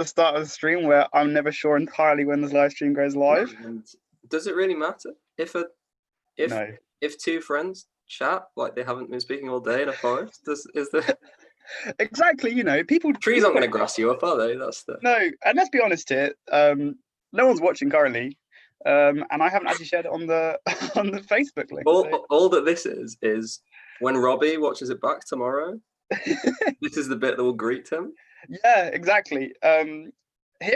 the start of the stream where I'm never sure entirely when this live stream goes live. And does it really matter if No. two friends chat like they haven't been speaking all day in a forest? Is there Exactly, people... Trees aren't going to grass you up, are they? No, and let's be honest here, no one's watching currently, and I haven't actually shared it on the on the Facebook link. All that this is when Robbie watches it back tomorrow, this is the bit that will greet him. Yeah, exactly. Him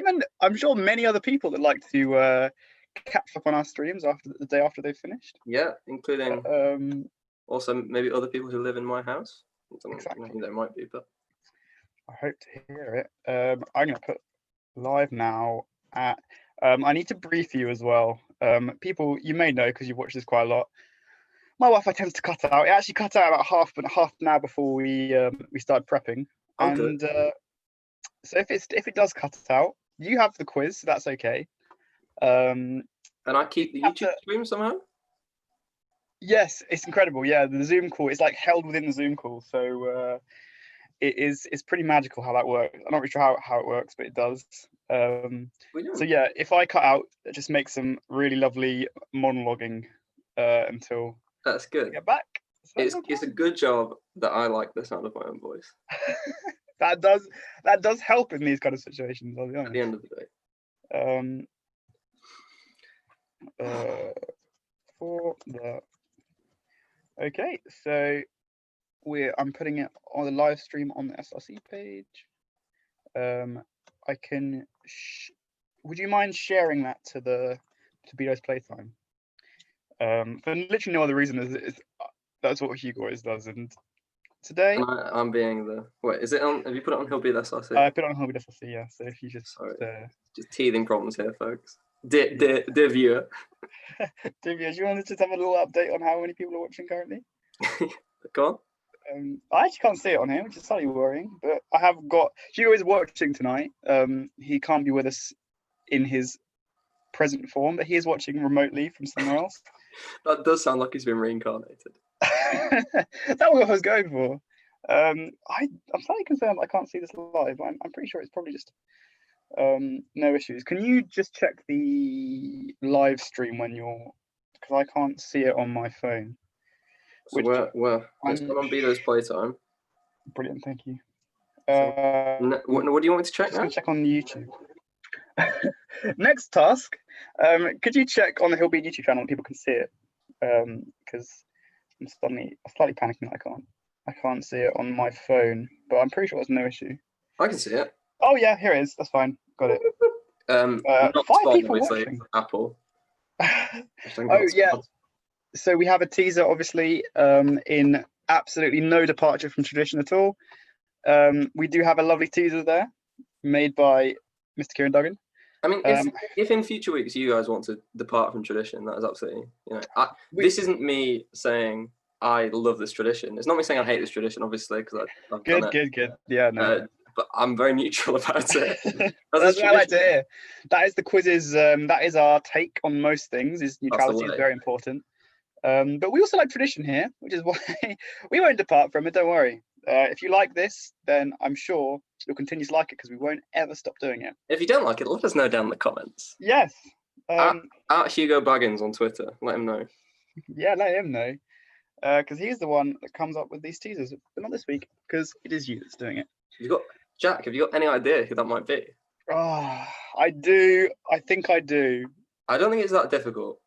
and I'm sure many other people that like to catch up on our streams after the day after they've finished. Yeah, including also maybe other people who live in my house. Exactly. There might be, but I hope to hear it. I'm going to put live now at... I need to brief you as well. People, you may know because you've watched this quite a lot. My Wi-Fi tends to cut out. It actually cut out about half an hour before we started prepping. And so if it does cut out, you have the quiz, so that's okay. And I keep the YouTube stream somehow? Yes, it's incredible. Yeah, the Zoom call is like held within the Zoom call. So it's pretty magical how that works. I'm not really sure how it works, but it does. So yeah, if I cut out, just make some really lovely monologuing until that's good. Get back. So it's a good job that I like the sound of my own voice. that does help in these kind of situations, I'll be honest. At the end of the day. Okay, so I'm putting it on the live stream on the SRC page. I can. Would you mind sharing that to Bedo's Playtime? For literally no other reason. That's what Hugo always does. And today, I'm being the... Wait, is it on? Have you put it on Hillbeat SRC? I put it on Hillbeat SRC, yeah. So if you just... Sorry, just teething problems here, folks. Dear viewer. Dear viewer, do you want to just have a little update on how many people are watching currently? Go on. I actually can't see it on here, which is slightly worrying. But I have got... Hugo is watching tonight. He can't be with us in his present form, but he is watching remotely from somewhere else. That does sound like he's been reincarnated. That's what I was going for. I'm slightly concerned I can't see this live. I'm pretty sure it's probably just no issues. Can you just check the live stream when you're... Because I can't see it on my phone. So let's go on Bedo's Playtime. Brilliant, thank you. What do you want me to check now? Check on YouTube. Next task, could you check on the Hillbeat YouTube channel and people can see it? Because I'm slightly panicking that I can't see it on my phone, but I'm pretty sure there's no issue. I can see it. Oh yeah, here it is. That's fine. Got it. Not 5 people watching. Apple. Oh yeah. So we have a teaser, obviously, in absolutely no departure from tradition at all. We do have a lovely teaser there, made by Mr. Kieran Duggan. I mean, if in future weeks you guys want to depart from tradition, that is absolutely, this isn't me saying I love this tradition. It's not me saying I hate this tradition, obviously, because I've done it. Good. Yeah, no. But I'm very neutral about it. That's what I like to hear. That is the quizzes. That is our take on most things. Is neutrality is very important. But we also like tradition here, which is why we won't depart from it. Don't worry. If you like this, then I'm sure you'll continue to like it because we won't ever stop doing it. If you don't like it, let us know down in the comments. Yes. At Hugo Baggins on Twitter. Let him know. Yeah, let him know. Because he's the one that comes up with these teasers. But not this week, because it is you that's doing it. Jack, have you got any idea who that might be? Oh, I do. I think I do. I don't think it's that difficult.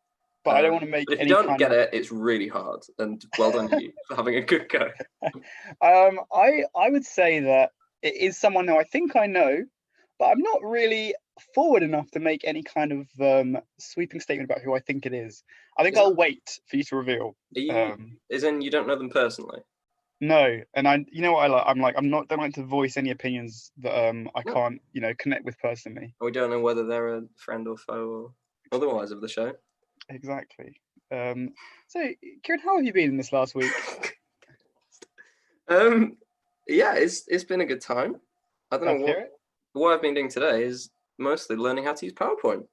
But I don't want to make if you don't get it, it's really hard. And well done you for having a good go. I would say that it is someone who I think I know, but I'm not really forward enough to make any kind of sweeping statement about who I think it is. I think I'll wait for you to reveal. As in you don't know them personally? No, and you know what I like. Don't like to voice any opinions that I can't connect with personally. We don't know whether they're a friend or foe or otherwise of the show. Exactly. So, Kieran, how have you been in this last week? Yeah, it's been a good time. I don't know what I've been doing today is mostly learning how to use PowerPoint.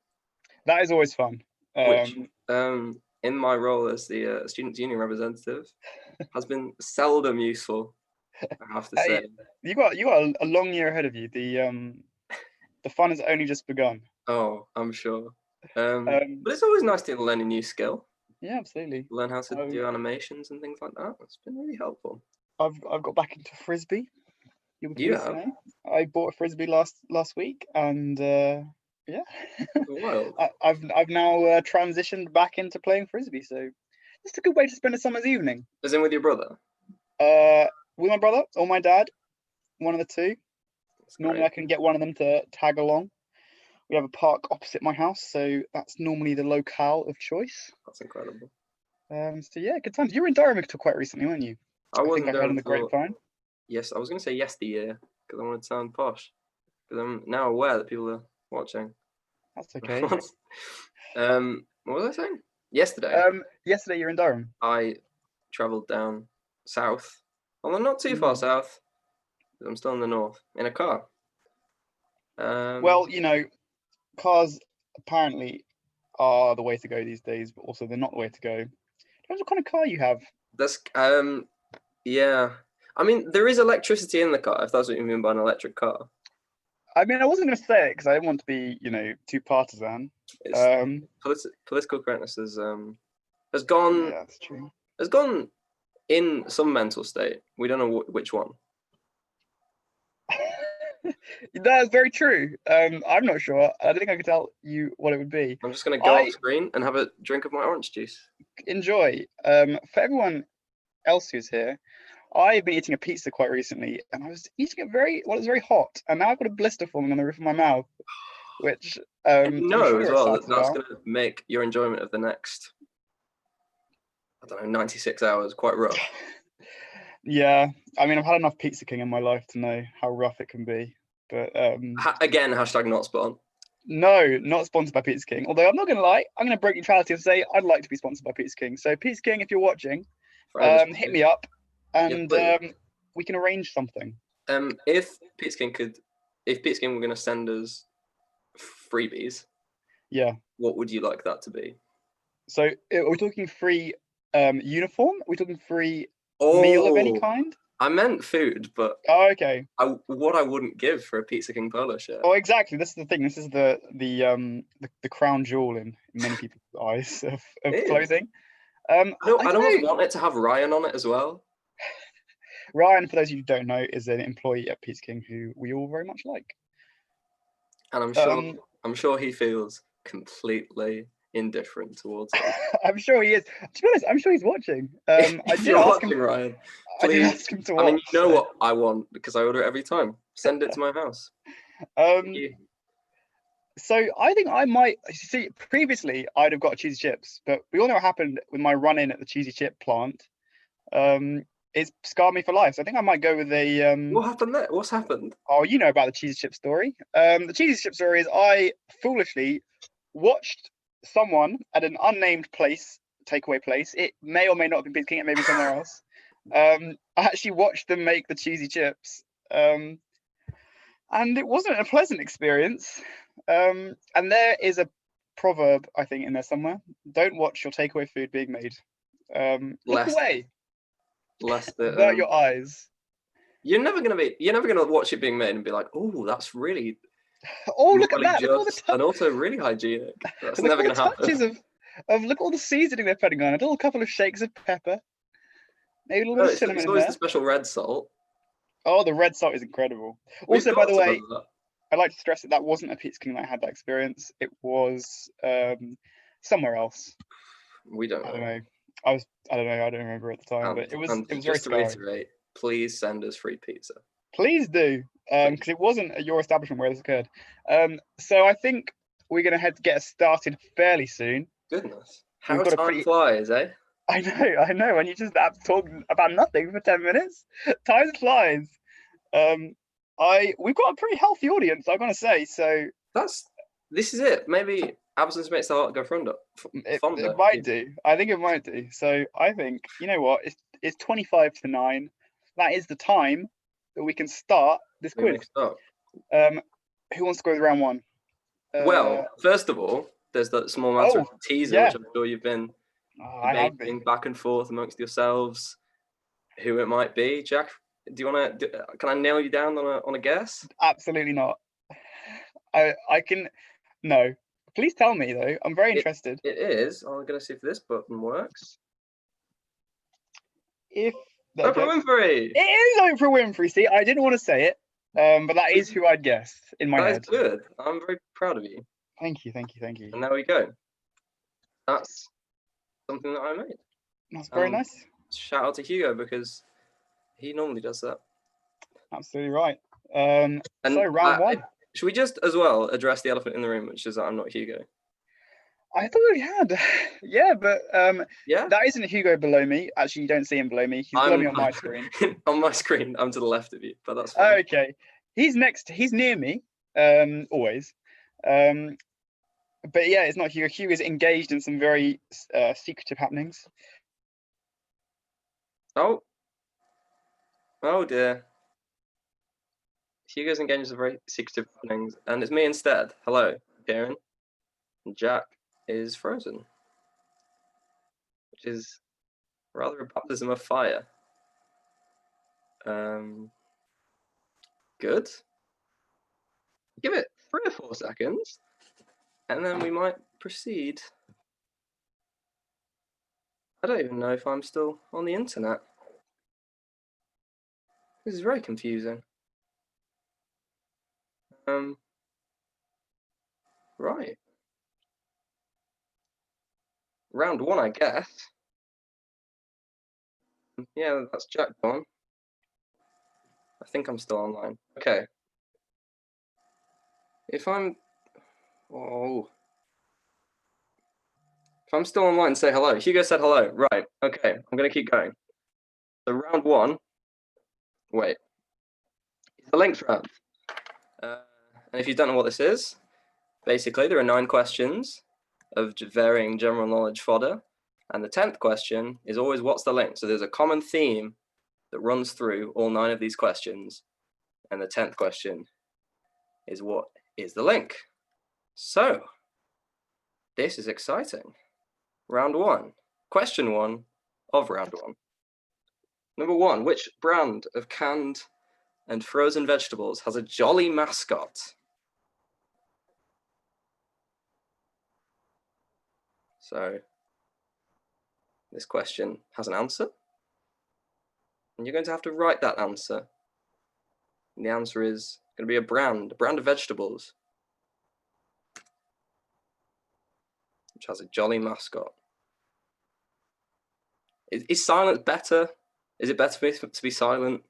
That is always fun. Which, in my role as the student union representative, has been seldom useful. I have to say. You got a long year ahead of you. The fun has only just begun. Oh, I'm sure. But it's always nice to learn a new skill. Yeah, absolutely. Learn how to do animations and things like that. It's been really helpful. I've got back into frisbee. You'll be pleased to know. I bought a frisbee last week, and yeah, I've now transitioned back into playing frisbee. So it's a good way to spend a summer's evening. As in with your brother? With my brother or my dad, one of the two. Normally, I can get one of them to tag along. We have a park opposite my house, so that's normally the locale of choice. That's incredible. So yeah, good times. You were in Durham until quite recently, weren't you? I wasn't think I heard on the grapevine. Yes, I was going to say yesteryear because I wanted to sound posh. Because I'm now aware that people are watching. That's okay. What was I saying? Yesterday. Yesterday you're in Durham. I travelled down south, although not too far south. I'm still in the north in a car. Well, you know, cars apparently are the way to go these days, but also they're not the way to go. What kind of car you have? That's yeah. I mean, there is electricity in the car, if that's what you mean by an electric car. I mean, I wasn't going to say it because I didn't want to be, you know, too partisan. Political correctness has gone. Yeah, that's true. Has gone in some mental state. We don't know which one. That's very true. I'm not sure. I don't think I could tell you what it would be. I'm just going to go off screen and have a drink of my orange juice. Enjoy. For everyone else who's here, I've been eating a pizza quite recently, and I was eating it it was very hot, and now I've got a blister forming on the roof of my mouth, which as well that's going to make your enjoyment of the next, I don't know, 96 hours quite rough. Yeah, I mean, I've had enough Pizza King in my life to know how rough it can be. But again, hashtag not spawn. No, not sponsored by Pizza King. Although I'm not going to lie, I'm going to break neutrality and say I'd like to be sponsored by Pizza King. So Pizza King, if you're watching, hit me up, and we can arrange something. If Pizza King were going to send us freebies, yeah, what would you like that to be? So are we talking free uniform? Are we talking free meal of any kind? I meant food, but okay. What I wouldn't give for a Pizza King polo shirt. Oh, exactly. This is the thing. This is the crown jewel in many people's eyes of clothing. I almost want it to have Ryan on it as well. Ryan, for those of you who don't know, is an employee at Pizza King who we all very much like. And I'm sure he feels completely indifferent towards it. I'm sure he is. To be honest, I'm sure he's watching. I did ask him, Ryan. Please. I did ask him to watch. I mean, you know what I want because I order it every time. Send it to my house. So I think I might see. Previously, I'd have got cheesy chips, but we all know what happened with my run-in at the cheesy chip plant. It's scarred me for life. So I think I might go with a. What happened there? What's happened? Oh, you know about the cheesy chip story. The cheesy chip story is I foolishly watched someone at an unnamed takeaway place. It may or may not have been Pizza King. It may be somewhere else. I actually watched them make the cheesy chips, and it wasn't a pleasant experience. And there is a proverb, I think, in there somewhere: "Don't watch your takeaway food being made. Look away. Avert your eyes." You're never gonna watch it being made and be like, "Oh, that's really." Oh, look at that! Look at all the and also really hygienic. That's never gonna happen. Touches of look at all the seasoning they're putting on it. A little couple of shakes of pepper, maybe a little bit of cinnamon. It's always the special red salt. Oh, the red salt is incredible. Also, by the way, I'd like to stress that wasn't a Pizza King that I had that experience. It was somewhere else. We don't know. I don't know. I don't know. I don't remember at the time, but it was very just to reiterate, please send us free pizza. Please do, because it wasn't at your establishment where this occurred. So I think we're going to get started fairly soon. Goodness, how time flies, eh? I know. And you just have to talk about nothing for 10 minutes. Time flies. We've got a pretty healthy audience, I'm going to say. So this is it. Maybe absence makes the heart go fonder. It might do. I think it might do. So I think, you know what? It's 25 to 9. That is the time that we can start this quiz. Who wants to go with round one? Well, first of all, there's that small matter of teaser, which I'm sure you've been debating back and forth amongst yourselves. Who it might be, Jack? Do you want to? Can I nail you down on a guess? Absolutely not. I can. No, please tell me though. I'm very interested. It is. I'm gonna see if this button works. If there you Oprah go. Winfrey. It is Oprah Winfrey. See, I didn't want to say it, but that is who I'd guess in my That is head. good. I'm very proud of you. Thank you, thank you, thank you. And there we go. That's something that I made. That's very nice. Shout out to Hugo because he normally does that. Absolutely right. And so round one. Should we just as well address the elephant in the room, which is that I'm not Hugo? I thought we had. Yeah, but yeah, that isn't Hugo below me. Actually, you don't see him below me. He's below me on my screen. On my screen, I'm to the left of you, but that's fine. Okay. He's next. He's near me. Always. But yeah, it's not Hugo. Hugo is engaged in some very secretive happenings. Oh dear. Hugo's engaged in some very secretive happenings, and it's me instead. Hello, Kieran. And Jack is frozen, which is rather a baptism of fire. Good. Give it 3 or 4 seconds, and then we might proceed. I don't even know if I'm still on the internet. This is very confusing. Right. Round 1, I guess. Yeah, that's Jack gone. I think I'm still online. Okay. If I'm still online, say hello. Hugo said hello. Right. Okay. I'm gonna keep going. So round 1. Wait. It's the length round. And if you don't know what this is, basically there are 9 questions of varying general knowledge fodder, and the 10th question is always what's the link. So there's a common theme that runs through all 9 of these questions, and the 10th question is what is the link. So this is exciting. Round 1. Question 1 of round 1. Number 1, which brand of canned and frozen vegetables has a jolly mascot? So this question has an answer, and you're going to have to write that answer. And the answer is going to be a brand of vegetables, which has a jolly mascot. Is silence better? Is it better for me to be silent?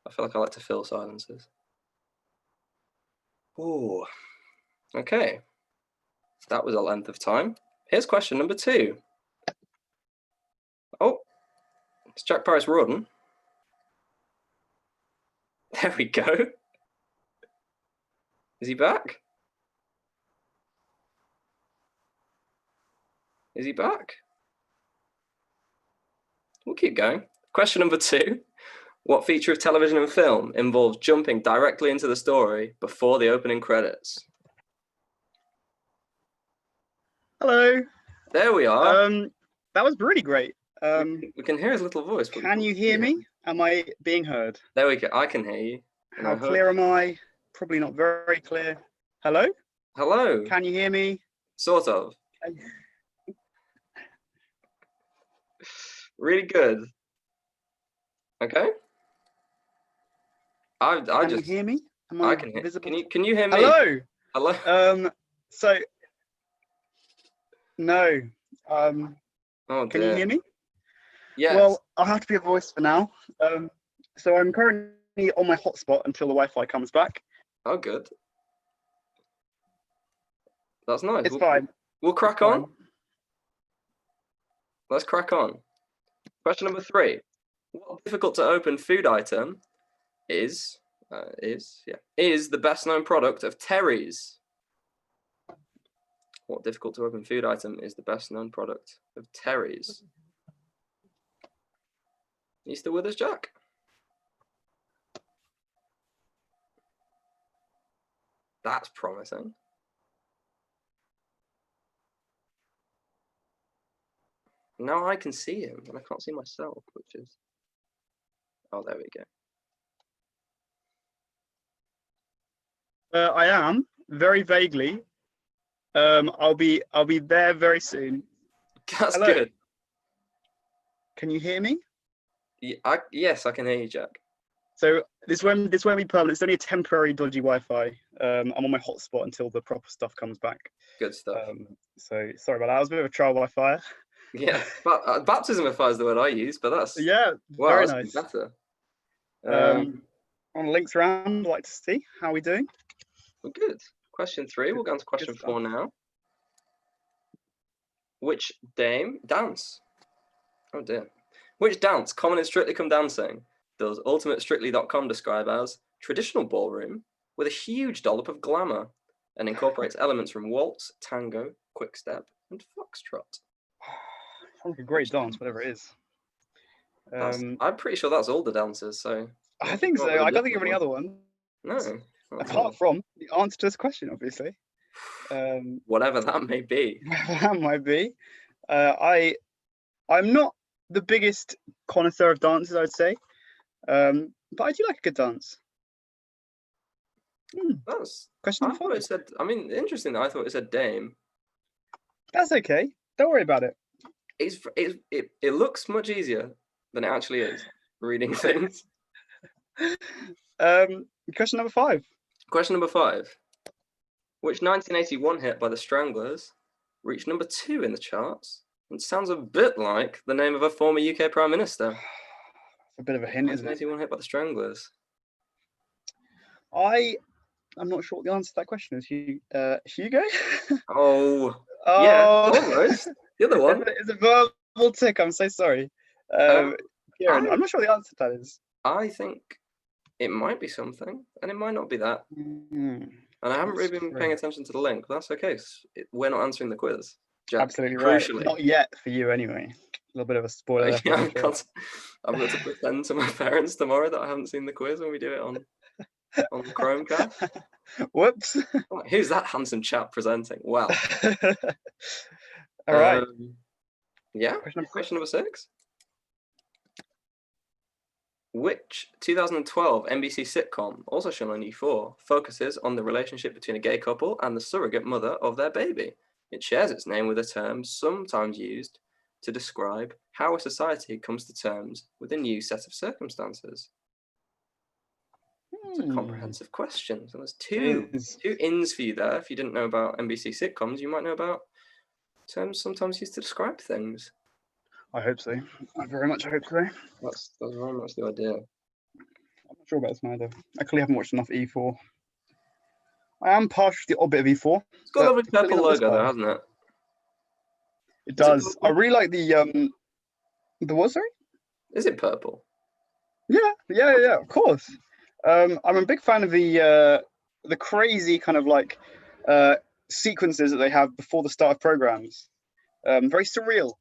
I feel like I like to fill silences. Oh, okay. That was a length of time. Here's question number 2. Oh, it's Jack Paris Rawdon. There we go. Is he back? Is he back? We'll keep going. Question number 2. What feature of television and film involves jumping directly into the story before the opening credits? Hello. There we are. That was really great. We can hear his little voice. Can you hear me? Am I being heard? There we go. I can hear you. How clear am I? Probably not very clear. Hello? Hello. Can you hear me? Sort of. Really good. Okay. Can you hear me? Am I can hear. visible? Can you hear me? Hello. Hello. So no. Oh, can you hear me? Yes. Well, I'll have to be a voice for now. So I'm currently on my hotspot until the Wi-Fi comes back. Oh, good. That's nice. It's fine. We'll crack on. Let's crack on. Question number 3. What difficult to open food item is the best known product of Terry's? What difficult to open food item is the best known product of Terry's? You still with us, Jack? That's promising. Now I can see him, and I can't see myself, which is... Oh, there we go. I am. very vaguely. I'll be there very soon. That's Hello. good. Can you hear me? Yes, I can hear you, Jack. So this won't be permanent. It's only a temporary dodgy Wi-Fi. I'm on my hotspot until the proper stuff comes back. Good stuff. So sorry about that. I was a bit of a trial by fire. Yeah, but baptism of fire is the word I use, but that's very that's nice. better. On links round, I'd like to see how we doing. Well, good. Question 3. We'll go on to question 4 now. Which dance? Oh dear. Which dance, common in Strictly Come Dancing, does UltimateStrictly.com describe as traditional ballroom with a huge dollop of glamour and incorporates elements from waltz, tango, quickstep, and foxtrot? Sounds like a great dance, whatever it is. I'm pretty sure that's all the dances. So I think so. I can't think of any other one. No. Apart from the answer to this question, obviously. Whatever that may be. Whatever that might be. I'm not the biggest connoisseur of dances, I'd say. But I do like a good dance. Question number 5. Interesting that I thought it said dame. That's okay. Don't worry about it. It looks much easier than it actually is, reading things. Question number 5. Question number 5. Which 1981 hit by the Stranglers reached number 2 in the charts and sounds a bit like the name of a former UK Prime Minister? A bit of a hint, isn't it? 1981 hit by the Stranglers. I'm not sure what the answer to that question is. Hugo? Oh. Yeah, almost. The other one. It's a verbal tick. I'm so sorry. Kieran, I'm not sure the answer to that is. I think it might be something, and it might not be that. And I haven't really been paying attention to the link, but that's okay. We're not answering the quiz. Jack, absolutely crucially. Right. Not yet for you, anyway. A little bit of a spoiler. I've got to pretend to my parents tomorrow that I haven't seen the quiz when we do it on Chromecast. Whoops. Who's that handsome chap presenting? Well. All right. Yeah. Question number 6. Which 2012 NBC sitcom, also shown on E4, focuses on the relationship between a gay couple and the surrogate mother of their baby? It shares its name with a term sometimes used to describe how a society comes to terms with a new set of circumstances. It's a comprehensive question. So there's two ins for you there. If you didn't know about NBC sitcoms, you might know about terms sometimes used to describe things. I hope so. I very much hope so. That's very much the idea. I'm not sure about this neither. I clearly haven't watched enough E4. I am partial to the odd bit of E4. It's got a lovely purple logo though, hasn't it? It does. I really like the what, sorry? Is it purple? Yeah, of course. I'm a big fan of the crazy kind of like sequences that they have before the start of programs. Very surreal.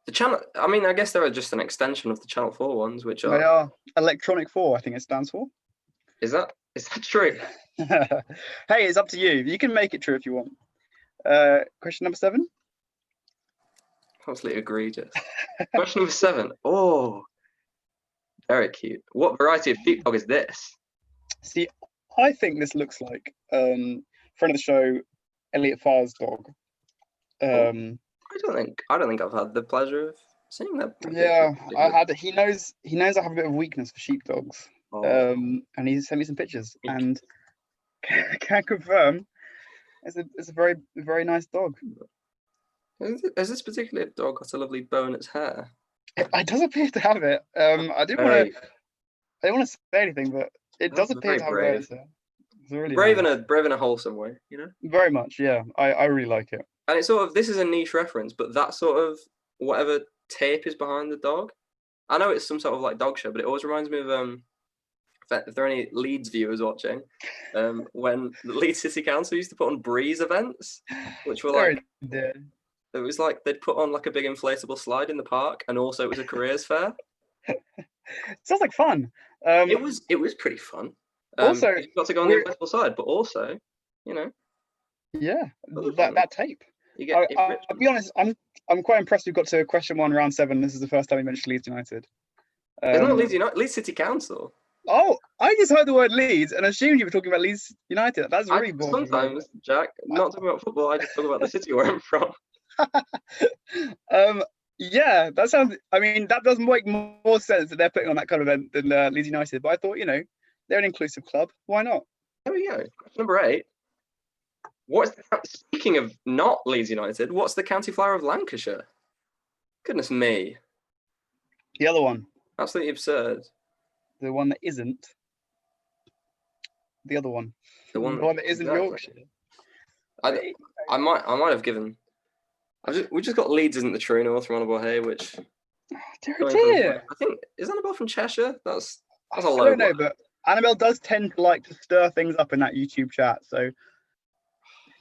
The channel, I guess they're just an extension of the Channel 4 ones, which are... They are Electronic 4, I think it stands for. Is that true? Hey, it's up to you. You can make it true if you want. Question number 7. Absolutely egregious. Question number 7. Oh, very cute. What variety of sheepdog is this? See, I think this looks like friend of the show, Elliot Farr's dog. I don't think I've had the pleasure of seeing that. Yeah, he knows I have a bit of weakness for sheepdogs. And he sent me some pictures and can confirm it's a very, very nice dog. Has this particular dog got a lovely bow in its hair? It does appear to have it. I don't want to say anything, but it does appear to have a bow in its hair. It's really brave nice. in a wholesome way, you know? Very much, yeah. I really like it. And it's sort of, this is a niche reference, but that sort of whatever tape is behind the dog, I know it's some sort of like dog show, but it always reminds me of if there are any Leeds viewers watching, when the Leeds City Council used to put on breeze events, which were like, it was like they'd put on like a big inflatable slide in the park, and also it was a careers fair. Sounds like fun. It was pretty fun. Also, you got to go on the inflatable side, but also, you know, yeah, that tape. I'll be honest, I'm quite impressed we've got to question 1, round 7. This is the first time we mentioned Leeds United. It's not Leeds United, Leeds City Council. Oh, I just heard the word Leeds and assumed you were talking about Leeds United. That's really boring. Sometimes, Jack, not talking about football, I just talk about the city where I'm from. Yeah, that sounds. I mean, that does make more sense that they're putting on that kind of event than Leeds United. But I thought, they're an inclusive club. Why not? There we go. Question number 8. Speaking of not Leeds United, what's the county flower of Lancashire? Goodness me. The other one. Absolutely absurd. The one that isn't. The other one. The one that isn't exactly. Yorkshire. I might have given. We just got Leeds isn't the true north from Annabelle Hay, which. Oh, dear. I think is Annabelle from Cheshire. That's a low. I don't know, but Annabelle does tend to like to stir things up in that YouTube chat. So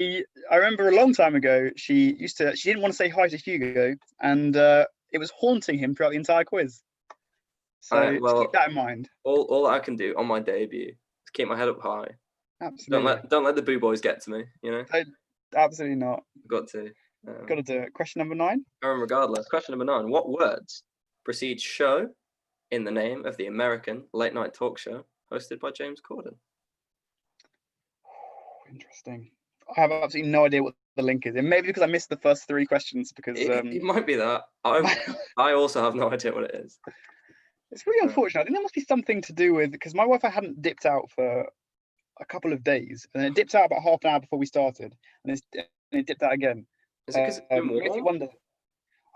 I remember a long time ago, she didn't want to say hi to Hugo, and it was haunting him throughout the entire quiz. So just keep that in mind. All I can do on my debut is keep my head up high. Absolutely. Don't let the boo boys get to me. Absolutely not. Got to. Got to do it. Question number 9. Regardless, question number 9. What words precede show in the name of the American late night talk show hosted by James Corden? Interesting. I have absolutely no idea what the link is. And maybe because I missed the first 3 questions because it might be that. I also have no idea what it is. It's really unfortunate. I think there must be something to do with because my Wi-Fi hadn't dipped out for a couple of days, and then it dipped out about half an hour before we started, and it dipped out again. Is it because it's been warm? Makes me wonder.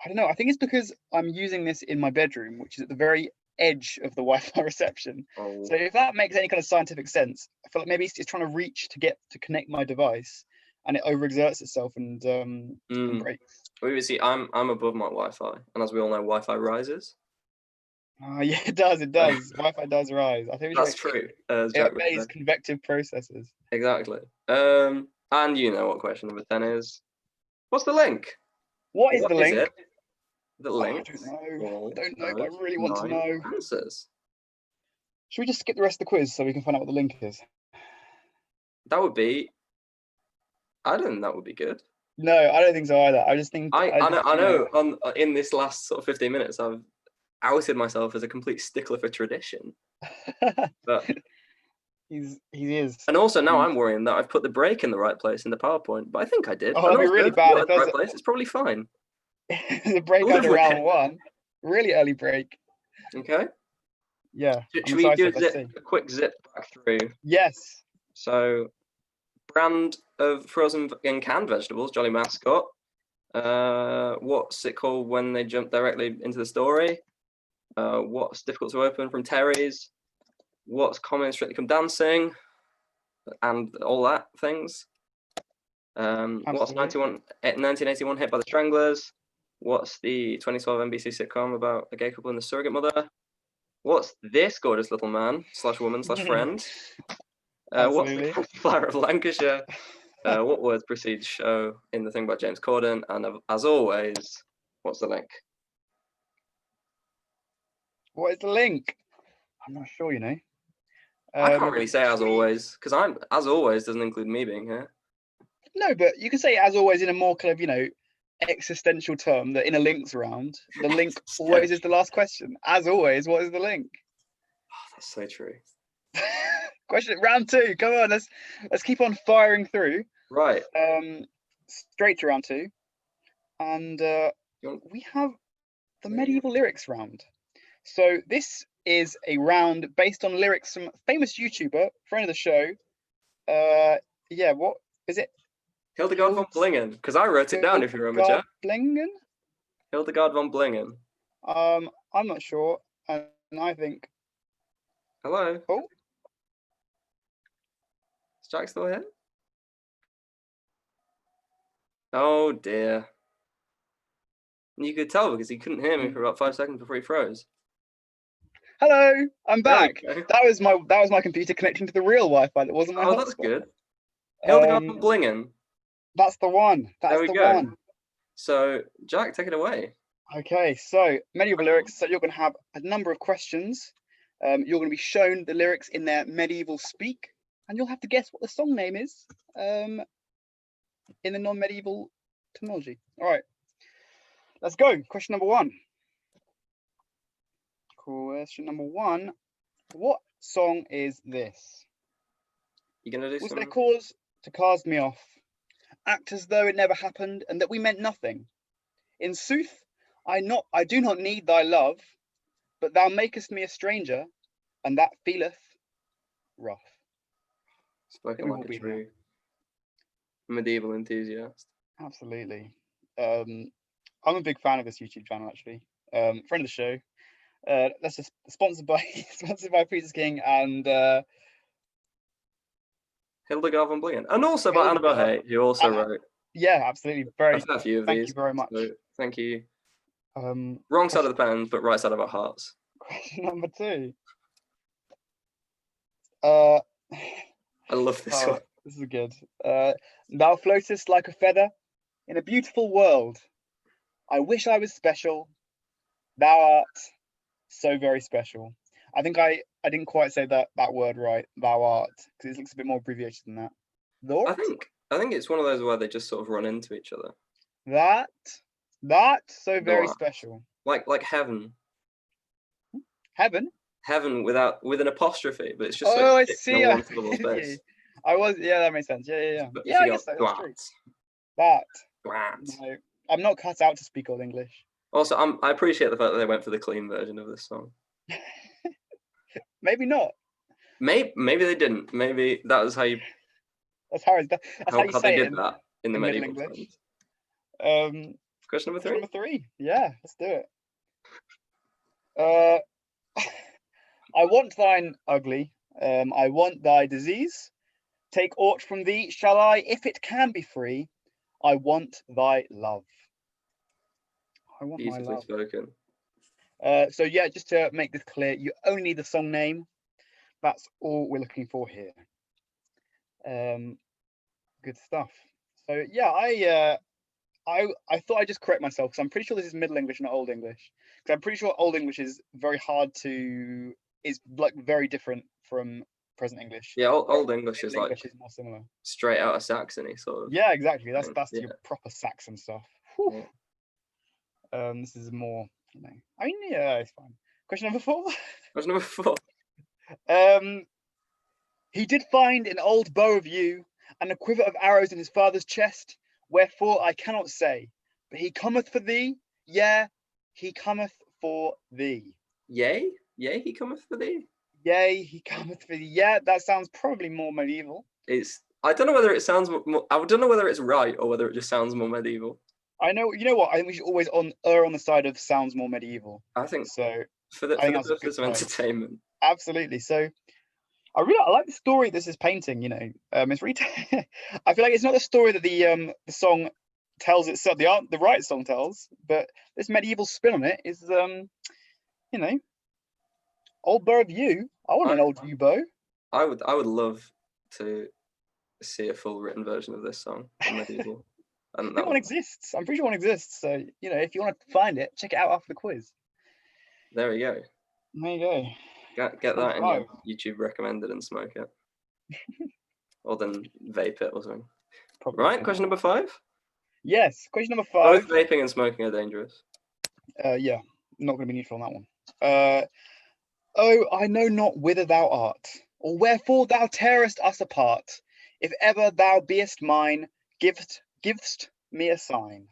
I don't know. I think it's because I'm using this in my bedroom, which is at the very edge of the Wi-Fi reception. Oh. So if that makes any kind of scientific sense, I feel like maybe it's trying to reach to connect my device, and it overexerts itself and breaks. We see, I'm above my Wi-Fi, and as we all know, Wi-Fi rises. Yeah, it does. It does. Wi-Fi does rise. I think that's true. It obeys convective processes. Exactly. And you know what question number 10 is? What's the link? What is the link? Is it? The link. I don't know, but I really want to know. Answers. Should we just skip the rest of the quiz so we can find out what the link is? That would be. I don't think that would be good. No, I don't think so either. I just think. I know. In this last sort of 15 minutes, I've outed myself as a complete stickler for tradition. But he is. And also now I'm worrying that I've put the break in the right place in the PowerPoint, but I think I did. Oh, that'd be really bad. If right place, it's probably fine. The break under round 1, really early break. Okay. Yeah. Should we do a quick zip back through? Yes. So, brand of frozen and canned vegetables, Jolly Mascot. What's it called when they jump directly into the story? What's difficult to open from Terry's? What's common in Strictly Come Dancing? And all that things. What's 1981 hit by the Stranglers? What's the 2012 NBC sitcom about a gay couple and the surrogate mother? What's this gorgeous little man / woman / friend? What's the flower of Lancashire? What words precede show in the thing by James Corden? And as always, what's the link? What is the link? I'm not sure, I can't really say as always, because as always doesn't include me being here. No, but you can say as always in a more kind of, existential term that in a links round, the link always is the last question. As always, what is the link? Oh, that's so true. Question round 2. Come on, let's keep on firing through. Right. Straight to round 2. And we have the medieval lyrics round. So this is a round based on lyrics from famous YouTuber, friend of the show. What is it? Hildegard von Blingen, because I wrote it down if you remember, Jack. Blingen? Hildegard von Blingen. I'm not sure, and I think. Hello. Oh. Is Jack still here? Oh dear. You could tell because he couldn't hear me for about 5 seconds before he froze. Hello, I'm back. That was my computer connecting to the real Wi-Fi. That wasn't my hotspot. That's good. Hildegard von Blingen. That's the one. That's the one. So, Jack, take it away. Okay, so medieval lyrics. So you're going to have a number of questions. You're going to be shown the lyrics in their medieval speak, and you'll have to guess what the song name is in the non-medieval terminology. All right, let's go. Question number 1. Question number 1. What song is this? You gonna do Was some? there cause to cast me off? Act as though it never happened and that we meant nothing. In sooth, I do not need thy love, but thou makest me a stranger, and that feeleth rough. Spoken like a true medieval enthusiast. Absolutely. I'm a big fan of this YouTube channel, actually. Friend of the show. That's just sponsored by Peter's King and Hildegard von Bingen, and also by Annabelle Hay, who also wrote. Yeah, absolutely. A fair few of thank these. You very much. So, thank you. Wrong side of the pen, but right side of our hearts. Question number 2. I love this one. This is good. Thou floatest like a feather in a beautiful world. I wish I was special. Thou art so very special. I think I didn't quite say that word right. Thou art, because it looks a bit more abbreviated than that. I think it's one of those where they just sort of run into each other. That so very special. Like heaven. Heaven? Heaven with an apostrophe, but it's just I see. one syllable space. That makes sense. Yeah. Yeah, I guess that's true. That. No, I'm not cut out to speak Old English. Also, I appreciate the fact that they went for the clean version of this song. Maybe not. Maybe they didn't. Maybe that was how you. That's how you say they it did that in the medieval English. times. Question number 3. Number 3. Yeah, let's do it. I want thine ugly. I want thy disease. Take aught from thee, shall I, if it can be free? I want thy love. I want my love. Spoken. So yeah, just to make this clear, you only need the song name. That's all we're looking for here. Good stuff. So yeah, I thought I'd just correct myself because I'm pretty sure this is Middle English, not Old English. Because I'm pretty sure Old English is like very different from present English. Yeah, Old English is like is more similar. Straight out of Saxony, sort of. Yeah, exactly. That's your proper Saxon stuff. Yeah. This is more, I mean, yeah, it's fine. Question number 4. Question number 4. He did find an old bow of yew and a quiver of arrows in his father's chest. Wherefore I cannot say, but he cometh for thee. Yeah, he cometh for thee. Yea, he cometh for thee. Yea, he cometh for thee. Yeah, that sounds probably more medieval. I don't know whether it sounds more, I don't know whether it's right or whether it just sounds more medieval. You know what? I think we should always err on the side of sounds more medieval. I think so. For the purpose of entertainment. Absolutely. So I like the story this is painting, it's really I feel like it's not the story that the song tells itself, the right song tells, but this medieval spin on it is old bow of yew. I want an old yew bow. I would love to see a full written version of this song in medieval. I think one exists. I'm pretty sure one exists. So, if you want to find it, check it out after the quiz. There we go. There you go. Get that in your YouTube recommended and smoke it. Or then vape it or something. Probably right, question number 5? Yes, question number 5. Both vaping and smoking are dangerous. Yeah, not going to be neutral on that one. Oh, I know not whither thou art, or wherefore thou tearest us apart. If ever thou beest mine, givest me a sign.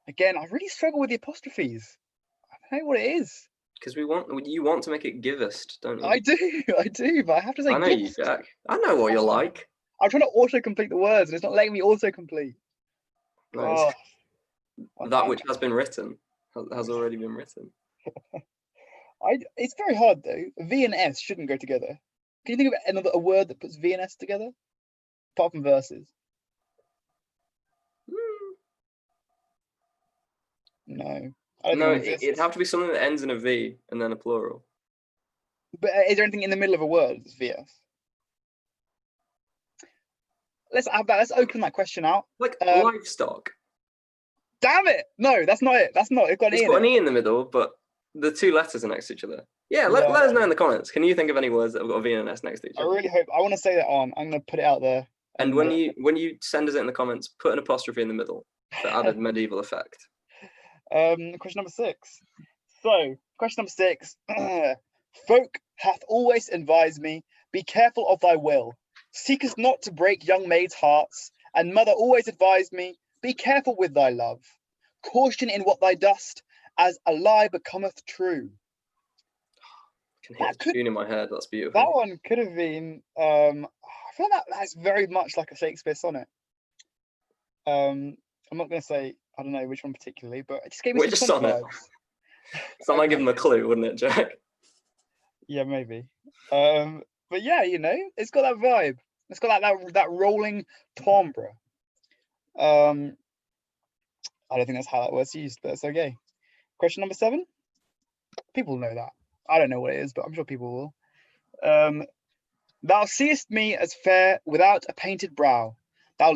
Again, I really struggle with the apostrophes. I don't know what it is. Because you want to make it givest, don't you? I do, but I have to say. I know you, Jack. I know what you're like. I'm trying to auto-complete the words, and it's not letting me auto-complete. Nice. That which has been written has already been written. It's very hard though. V and S shouldn't go together. Can you think of a word that puts V and S together, apart from verses? No. No, it'd have to be something that ends in a V and then a plural. But is there anything in the middle of a word that's VS? Let's have that. Let's open that question out. Like livestock. Damn it! No, that's not it. That's not. It's got an E in the middle, but the 2 letters are next to each other. Yeah, let us know in the comments. Can you think of any words that have got a V and an S next to each other? I really hope. I want to say that on. I'm going to put it out there. And when you send us it in the comments, put an apostrophe in the middle for added medieval effect. Question number 6. So, question number 6. Folk hath always advised me, be careful of thy will. Seekest not to break young maids' hearts, and mother always advised me, be careful with thy love. Caution in what thou dost, as a lie becometh true. I can hear the tune in my head. That's beautiful. That one could have been. I feel like that's very much like a Shakespeare sonnet. I'm not going to say I don't know which one particularly, but it just gave me Which some sonnet sonnet? vibes. So I might give them a clue, wouldn't it, Jack? Yeah, maybe. But yeah, you know, it's got that vibe. It's got that rolling timbre. I don't think that's how that word's used, but it's okay. Question number 7. People know that. I don't know what it is, but I'm sure people will. Thou seest me as fair without a painted brow. Thou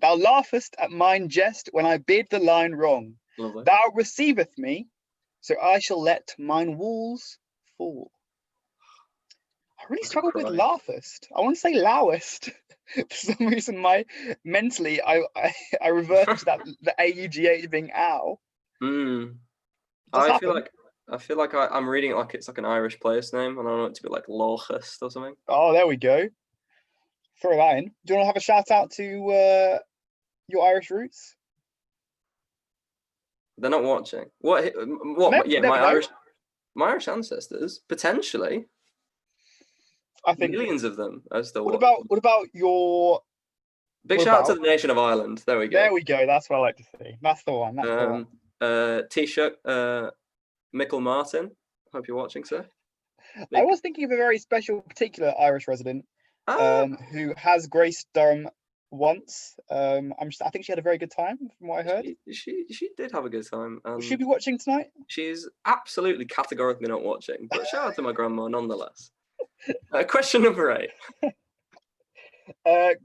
laughest at mine jest when I bid the line wrong. Lovely. Thou receiveth me, so I shall let mine walls fall. I really struggle with laughest. I want to say lowest. For some reason, mentally, I reversed that the AUGH being ow. I feel like I'm reading it like it's like an Irish place name, and I want it to be like Lolchist or something. Oh, there we go. Throw that in. Do you want to have a shout out to your Irish roots? They're not watching. What? Yeah, my Irish ancestors potentially. I think millions of them are still. What about your? Big shout out to the nation of Ireland. There we go. There we go. That's what I like to see. That's the one. That's the one. T-shirt. Michael Martin. Hope you're watching, sir. I was thinking of a very special, particular Irish resident who has graced Durham once. I think she had a very good time, from what I heard. She did have a good time. Will she be watching tonight? She's absolutely categorically not watching, but shout out to my grandma nonetheless. Question number 8.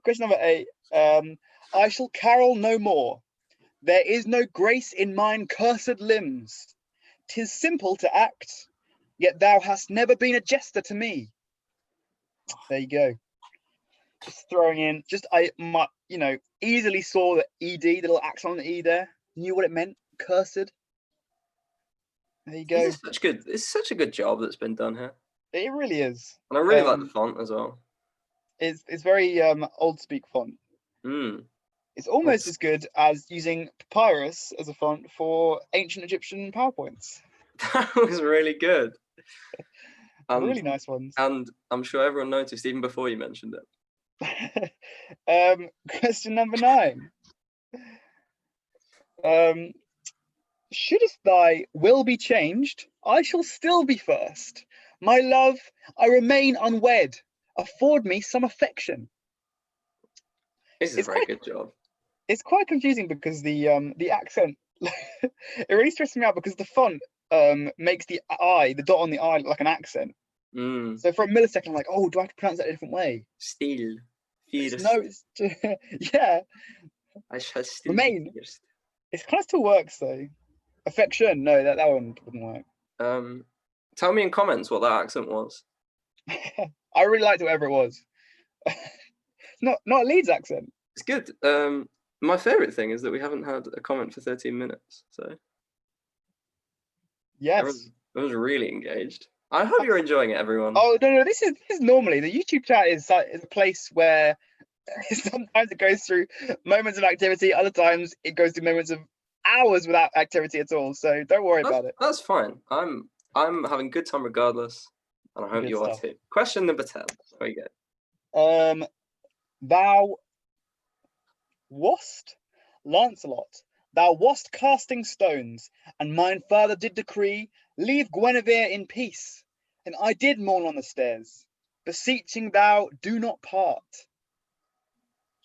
Question number 8. I shall carol no more. There is no grace in mine cursed limbs. 'Tis simple to act, yet thou hast never been a jester to me. There you go. Just throwing in. Easily saw the ED, the little accent on the E there. Knew what it meant. Cursed. There you go. It's such a good job that's been done here. It really is. And I really like the font as well. It's very old speak font. It's almost as good as using papyrus as a font for ancient Egyptian PowerPoints. That was really good. Really nice ones. And I'm sure everyone noticed even before you mentioned it. Question number 9. Shouldst thy will be changed, I shall still be first. My love, I remain unwed. Afford me some affection. This is a very good job. It's quite confusing because the accent it really stresses me out because the font makes the dot on the I look like an accent. So for a millisecond I'm like, oh, do I have to pronounce that a different way? Still. Yeah. I shall still remain. It kind of still works though. Affection, no, that one wouldn't work. Tell me in comments what that accent was. I really liked whatever it was. Not a Leeds accent. It's good. My favourite thing is that we haven't had a comment for 13 minutes. So yes, I was really engaged. I hope you're enjoying it, everyone. Oh no, this is normally the YouTube chat is a place where sometimes it goes through moments of activity, other times it goes through moments of hours without activity at all. So don't worry about it. That's fine. I'm having a good time regardless, and I hope you are too. Question number 10. There you go. Thou wast, Lancelot, thou wast casting stones, and mine father did decree, leave Guinevere in peace. And I did mourn on the stairs, beseeching thou do not part.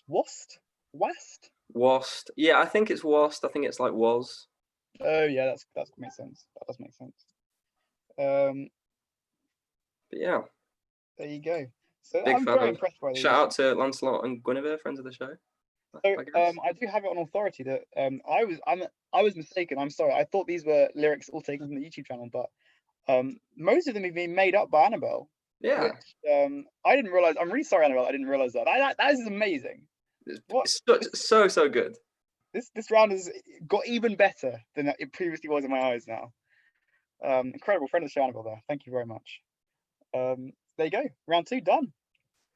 Wast? Wast? Wast. Yeah, I think it's wast. I think it's like was. Oh yeah, that makes sense. That does make sense. But yeah. There you go. So Big I'm very impressed by these. Shout out to Lancelot and Guinevere, friends of the show. So I do have it on authority that I was mistaken. I'm sorry. I thought these were lyrics all taken from the YouTube channel, but most of them have been made up by Annabelle. Yeah. Which, I didn't realize. I'm really sorry, Annabelle. I didn't realize that. That is amazing. It's so good. This round has got even better than it previously was in my eyes now. Incredible friend of the show, Annabelle. There. Thank you very much. There you go. Round 2 done.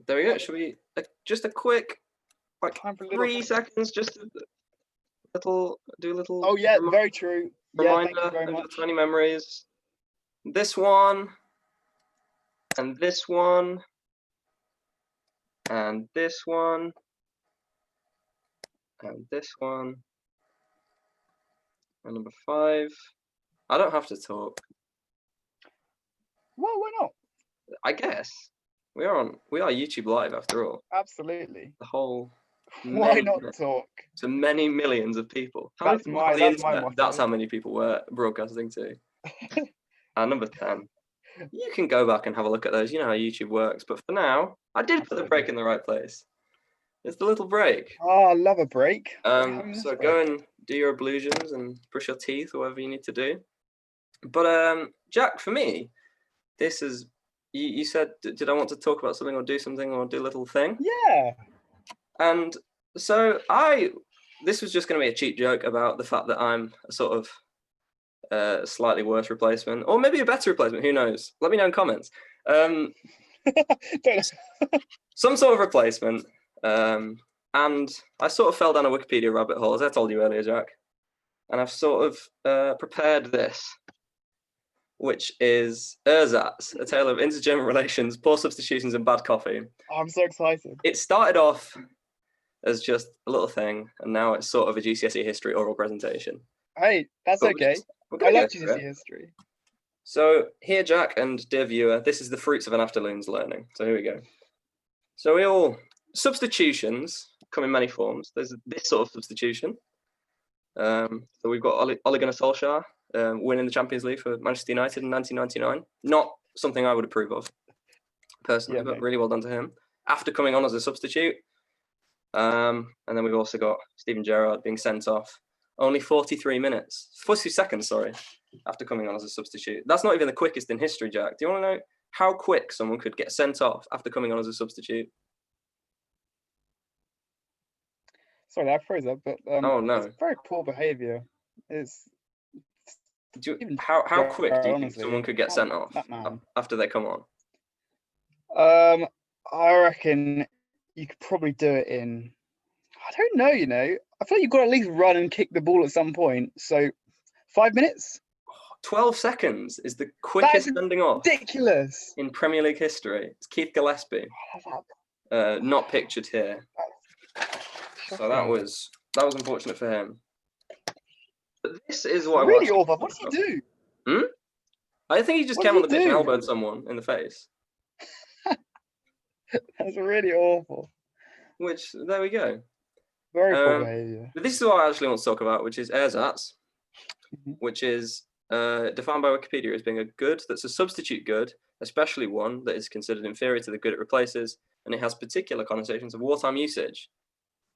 There we go. Should we just a quick, like Time for a little 3 seconds, just a little, do a little. Oh yeah, very true. Yeah, thank you Reminder very of your much. tiny memories. This one, and this one, and this one, and this one, and number 5. I don't have to talk. Well, why not? I guess we are YouTube live after all. Absolutely. The whole. Why not talk? To many millions of people. That's my motto. That's how many people we're broadcasting to. And number 10. You can go back and have a look at those. You know how YouTube works. But for now, I did put the break in the right place. It's the little break. Oh, I love a break. So go and do your ablutions and brush your teeth, or whatever you need to do. But Jack, for me, this is. You said, did I want to talk about something or do something or do a little thing? Yeah. And so this was just going to be a cheap joke about the fact that I'm a sort of slightly worse replacement, or maybe a better replacement. Who knows? Let me know in comments. Some sort of replacement. And I sort of fell down a Wikipedia rabbit hole, as I told you earlier, Jack. And I've sort of prepared this, which is Ersatz, A Tale of Inter-German Relations, Poor Substitutions and Bad Coffee. Oh, I'm so excited. It started off as just a little thing, and now it's sort of a GCSE history oral presentation. Hey, that's okay. I love GCSE history. So here, Jack, and dear viewer, this is the fruits of an afternoon's learning. So here we go. So substitutions come in many forms. There's this sort of substitution. So we've got Ole Gunnar Solskjaer winning the Champions League for Manchester United in 1999. Not something I would approve of, personally, but really well done to him. After coming on as a substitute. And then we've also got Steven Gerrard being sent off only 43 seconds, sorry, after coming on as a substitute. That's not even the quickest in history, Jack. Do you want to know how quick someone could get sent off after coming on as a substitute? Sorry, I froze up, but oh no, it's very poor behaviour. How quick do you think someone could get sent off after they come on? I reckon you could probably do it in. I don't know. I feel like you've got to at least run and kick the ball at some point. So, 5 minutes. 12 seconds is the quickest sending off. Ridiculous. In Premier League history. It's Keith Gillespie. Not pictured here. So that was unfortunate for him. But this is what really awful. What did he do? I think he just came on the pitch and elbowed someone in the face. That's really awful. Which, there we go. Very poor behaviour. But this is what I actually want to talk about, which is ersatz, which is defined by Wikipedia as being a good that's a substitute good, especially one that is considered inferior to the good it replaces, and it has particular connotations of wartime usage.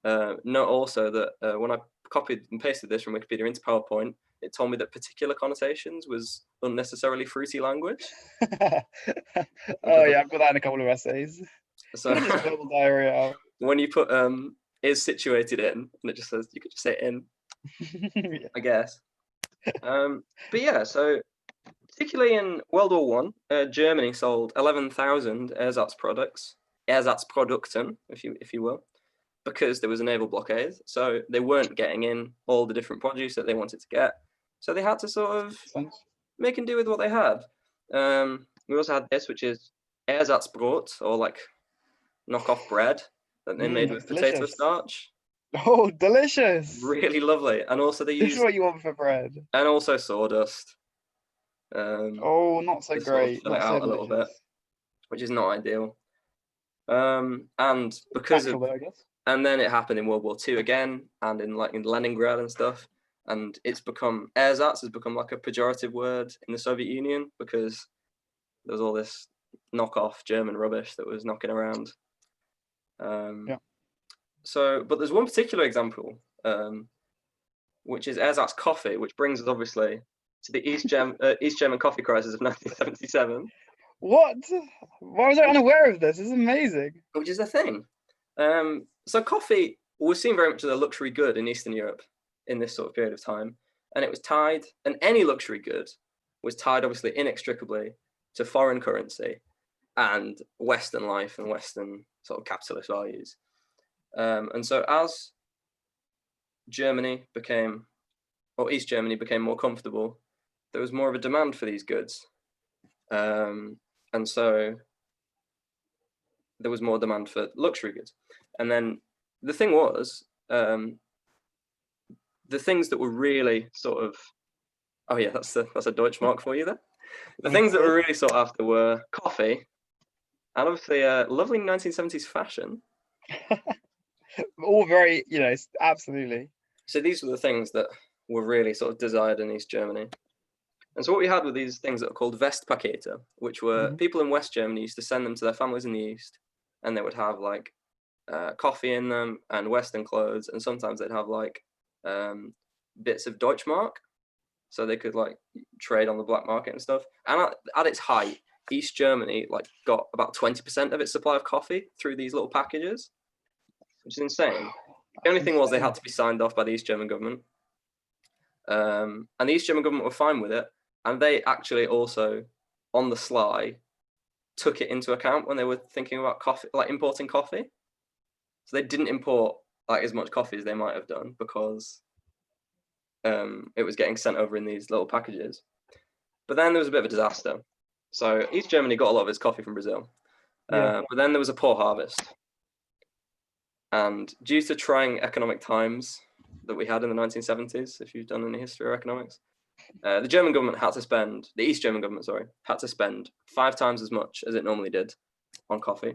Note also that when I copied and pasted this from Wikipedia into PowerPoint, it told me that particular connotations was unnecessarily fruity language. Oh yeah, I've got that in a couple of essays. So diarrhea. When you put is situated in, and it just says, you could just say in, yeah. I guess. But yeah, so particularly in World War One, Germany sold 11,000 Ersatzprodukten, if you will, because there was a naval blockade. So they weren't getting in all the different produce that they wanted to get. So they had to sort of make and do with what they had. We also had this, which is Ersatzbrot, or like knockoff bread that they made with potato starch. Oh, delicious! Really lovely. And also they used. This is what you want for bread. And also sawdust. Oh, not so great. Fill it out a little bit, which is not ideal. And because of, and then it happened in World War II again, and in Leningrad and stuff. And it's become Ersatz has become like a pejorative word in the Soviet Union because there's all this knockoff German rubbish that was knocking around. Yeah. So, but there's one particular example, which is Ersatz coffee, which brings us obviously to the East German coffee crisis of 1977. What? Why was I unaware of this? This is amazing. Which is the thing. So coffee was seen very much as a luxury good in Eastern Europe in this sort of period of time. And it was tied, and any luxury good was tied obviously inextricably to foreign currency. and Western life and Western sort of capitalist values. And so as Germany became, or East Germany became more comfortable, there was more of a demand for these goods. And so there was more demand for luxury goods. And then the thing was, the things that were really sort of, oh yeah, that's a Deutschmark for you there. The things that were really sought after were coffee, and obviously lovely 1970s fashion. All very, absolutely. So these were the things that were really sort of desired in East Germany. And so what we had were these things that are called Westpakete, which were people in West Germany used to send them to their families in the East, and they would have like coffee in them and Western clothes, and sometimes they'd have like bits of Deutschmark, so they could like trade on the black market and stuff. And at its height, East Germany like got about 20% of its supply of coffee through these little packages, which is insane. The only thing was they had to be signed off by the East German government, and the East German government were fine with it, and they actually also, on the sly, took it into account when they were thinking about coffee, like importing coffee. So they didn't import like as much coffee as they might have done because it was getting sent over in these little packages. But then there was a bit of a disaster. So East Germany got a lot of its coffee from Brazil, but then there was a poor harvest. And due to trying economic times that we had in the 1970s, if you've done any history or economics, the German government had to spend, the East German government, sorry, had to spend 5 times as much as it normally did on coffee.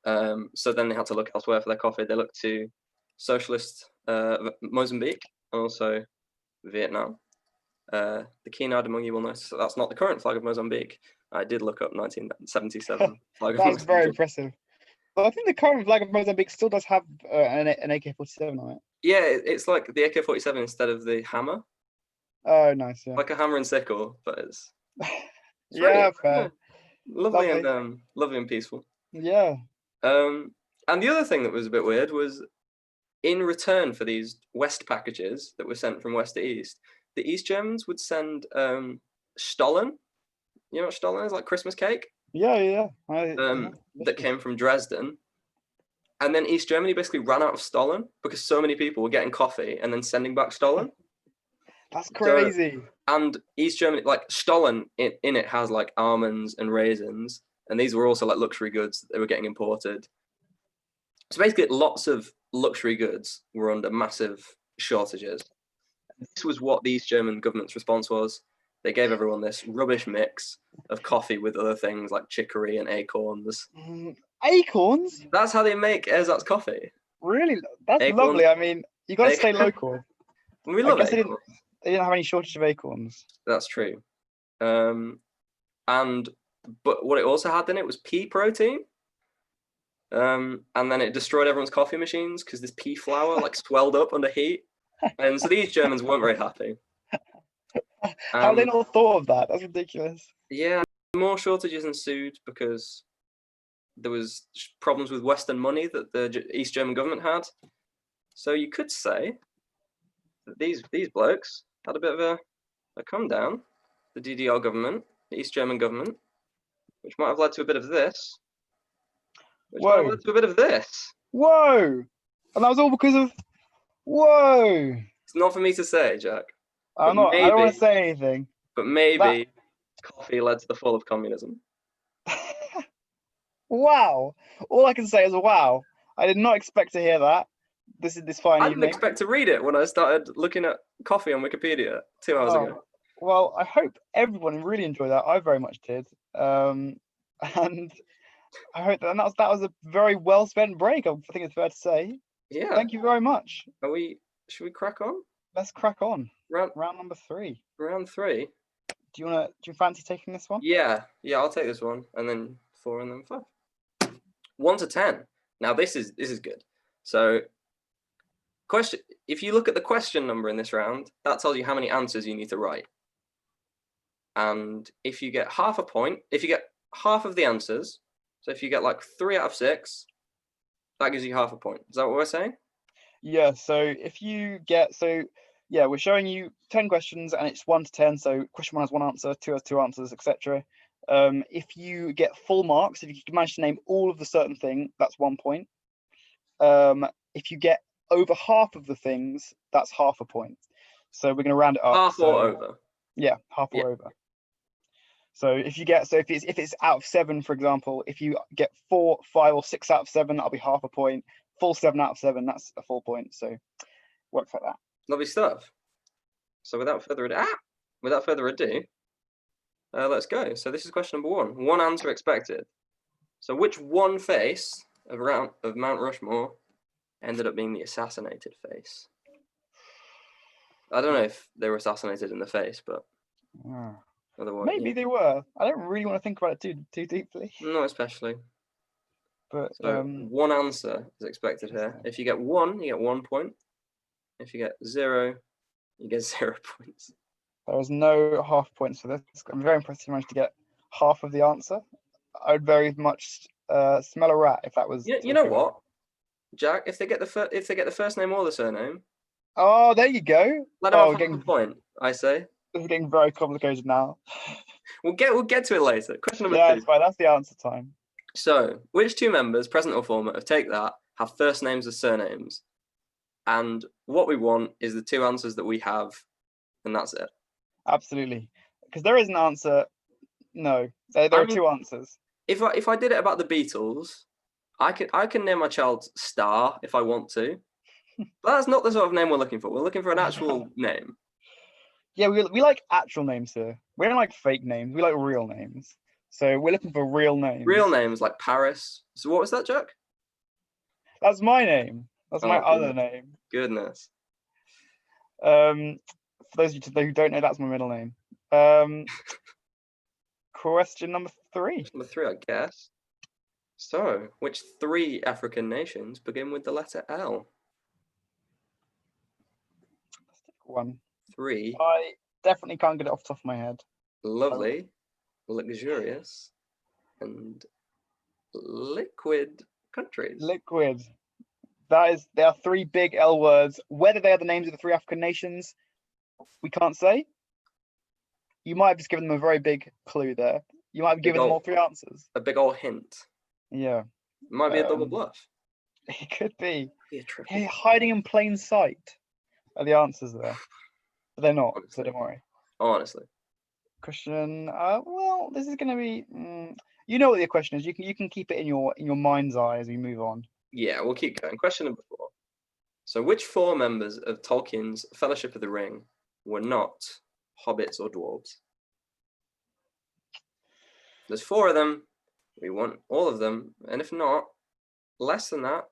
So then they had to look elsewhere for their coffee. They looked to socialist Mozambique and also Vietnam. The keen-eyed among you will notice that that's not the current flag of Mozambique. I did look up 1977 flag of That's Mozambique. very impressive. But I think the current flag of Mozambique still does have an AK-47 on it. Yeah, it's like the AK-47 instead of the hammer. Oh, nice, yeah. Like a hammer and sickle, but it's yeah, really, fair. lovely and peaceful. Yeah. And the other thing that was a bit weird was, in return for these West packages that were sent from West to East, the East Germans would send Stollen. You know what Stollen is? Like Christmas cake? Yeah. That came from Dresden. And then East Germany basically ran out of Stollen because so many people were getting coffee and then sending back Stollen. That's crazy. So, and East Germany, like Stollen in it has like almonds and raisins, and these were also like luxury goods that they were getting imported. So basically lots of luxury goods were under massive shortages. This was what the East German government's response was. They gave everyone this rubbish mix of coffee with other things like chicory and acorns. Acorns? That's how they make ersatz coffee. Really? That's Acorns. Lovely. I mean, you got to stay local. We love acorns. They didn't have any shortage of acorns. That's true. But what it also had in it was pea protein. And then it destroyed everyone's coffee machines because this pea flour like swelled up under heat. And so these Germans weren't very happy. How have they not thought of that? That's ridiculous. Yeah, more shortages ensued because there was problems with Western money that the East German government had. So you could say that these blokes had a bit of a come down, the DDR government, the East German government, which might have led to a bit of this, which might have led to a bit of this. Whoa! And that was all because of... Whoa! It's not for me to say, Jack. I don't want to say anything. But maybe coffee led to the fall of communism. Wow! All I can say is wow. I did not expect to hear that. This fine evening. I didn't expect to read it when I started looking at coffee on Wikipedia 2 hours ago. Well, I hope everyone really enjoyed that. I very much did. And I hope that was a very well spent break. I think it's fair to say. Yeah. Thank you very much. Should we crack on? Let's crack on. Round number 3. Round 3. Do you fancy taking this one? Yeah, I'll take this one, and then 4 and then 5. 1 to 10. Now this is good. So question, if you look at the question number in this round, that tells you how many answers you need to write. And if you get half a point, if you get half of the answers, so if you get like 3 out of 6, that gives you half a point. Is that what we're saying? Yeah, so if you get, we're showing you 10 questions and it's 1 to 10. So question 1 has 1 answer, 2 has 2 answers, etc. If you get full marks, if you manage to name all of the certain thing, that's 1 point. If you get over half of the things, that's half a point. So we're going to round it up. Half or over. Yeah, half or over. So if it's out of 7, for example, if you get 4, 5, or 6 out of 7, that'll be half a point. Full 7 out of 7, that's a full point. So works like that. Lovely stuff. So without further ado, let's go. So this is question number 1. One answer expected. So which one face of Mount Rushmore ended up being the assassinated face? I don't know if they were assassinated in the face, but otherwise, maybe they were. I don't really want to think about it too deeply. Not especially. But so one answer is expected here. If you get 1, you get 1 point. If you get 0, you get 0 points. There is no half points for this. I'm very impressed you managed to get half of the answer. I would very much smell a rat if that was. You know what, Jack? If they get the first name or the surname. Oh, there you go. Let them have half a point. I say. This is getting very complicated now. We'll get to it later. Question number 2. Yeah, that's fine. That's the answer time. So, which 2 members, present or former, of Take That have first names as surnames? And what we want is the 2 answers that we have, and that's it. Absolutely, because there is an answer. No, there are 2 answers. If I did it about the Beatles, I can name my child Star if I want to. But that's not the sort of name we're looking for. We're looking for an actual name. Yeah, we like actual names here. We don't like fake names. We like real names. So we're looking for real names. Real names like Paris. So what was that, Jack? That's my name. That's my other name. Goodness. For those of you who don't know, that's my middle name. Question number 3. Number 3, I guess. So, which 3 African nations begin with the letter L? One. 3. I definitely can't get it off the top of my head. Lovely, luxurious, and liquid countries. Liquid. There are 3 big L words. Whether they are the names of the 3 African nations, we can't say. You might have just given them a very big clue there. You might have given them all 3 answers. A big old hint. Yeah. It might be a double bluff. It could be. Hey, hiding in plain sight are the answers there. But they're not, so don't worry. Honestly. Question. Well, this is going to be. You know what the question is. You can keep it in your mind's eye as we move on. Yeah, we'll keep going. Question number 4. So, which 4 members of Tolkien's Fellowship of the Ring were not hobbits or dwarves? There's 4 of them. We want all of them, and if not, less than that,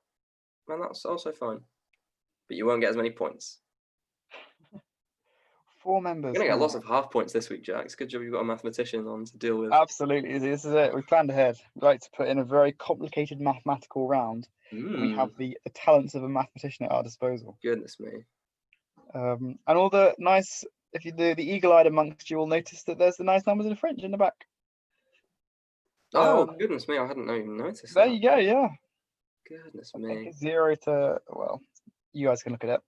then that's also fine. But you won't get as many points. 4 members. You're gonna get lots of half points this week, Jack. It's a good job you've got a mathematician on to deal with. Absolutely, this is it. We planned ahead. We like to put in a very complicated mathematical round. We have the talents of a mathematician at our disposal. Goodness me. And all the nice, if you the eagle-eyed amongst you will notice that there's the nice numbers in French in the back. Oh, goodness me, I hadn't even noticed there that. You go, yeah. Goodness me. 0 to, well, you guys can look at it.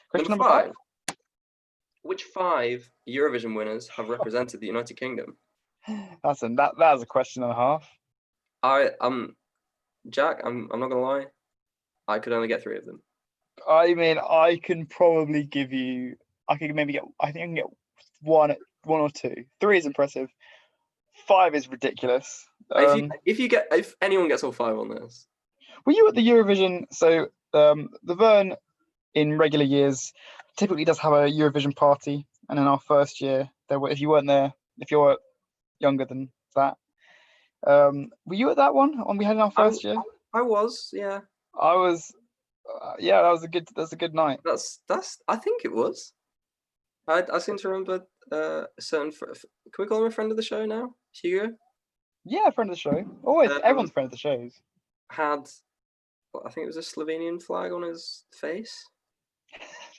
Question Number 5. Which 5 Eurovision winners have represented the United Kingdom? That is a question and a half. Jack, I'm not gonna lie, I could only get 3 of them. I mean, I can probably give you. I think I can get one or 2. 3 is impressive. 5 is ridiculous. If anyone gets all 5 on this. Were you at the Eurovision? So the Vern in regular years typically does have a Eurovision party, and in our first year, if you weren't there, if you're younger than that, were you at that one we had in our first year? I was, yeah. I was, yeah. That's a good night. That's. I think it was. I seem to remember a certain. Can we call him a friend of the show now, Hugo? Yeah, friend of the show. Always, everyone's friend of the shows. Had, I think it was a Slovenian flag on his face.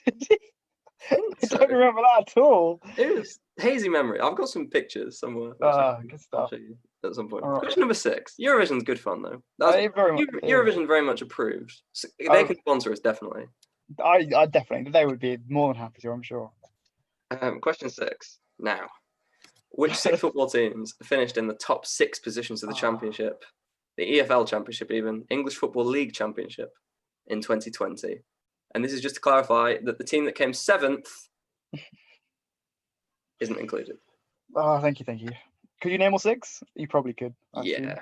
I don't remember that at all. It was hazy memory. I've got some pictures somewhere. Good stuff. I'll show you at some point. Right. Question number 6. Eurovision's good fun though. Eurovision very much approved. So they can sponsor us definitely. I definitely. They would be more than happy to, I'm sure. Question 6. Now, Which 6 football teams finished in the top 6 positions of the Championship, the EFL Championship even, English Football League Championship in 2020? And this is just to clarify that the team that came 7th isn't included. Oh, thank you. Could you name all 6? You probably could. Yeah.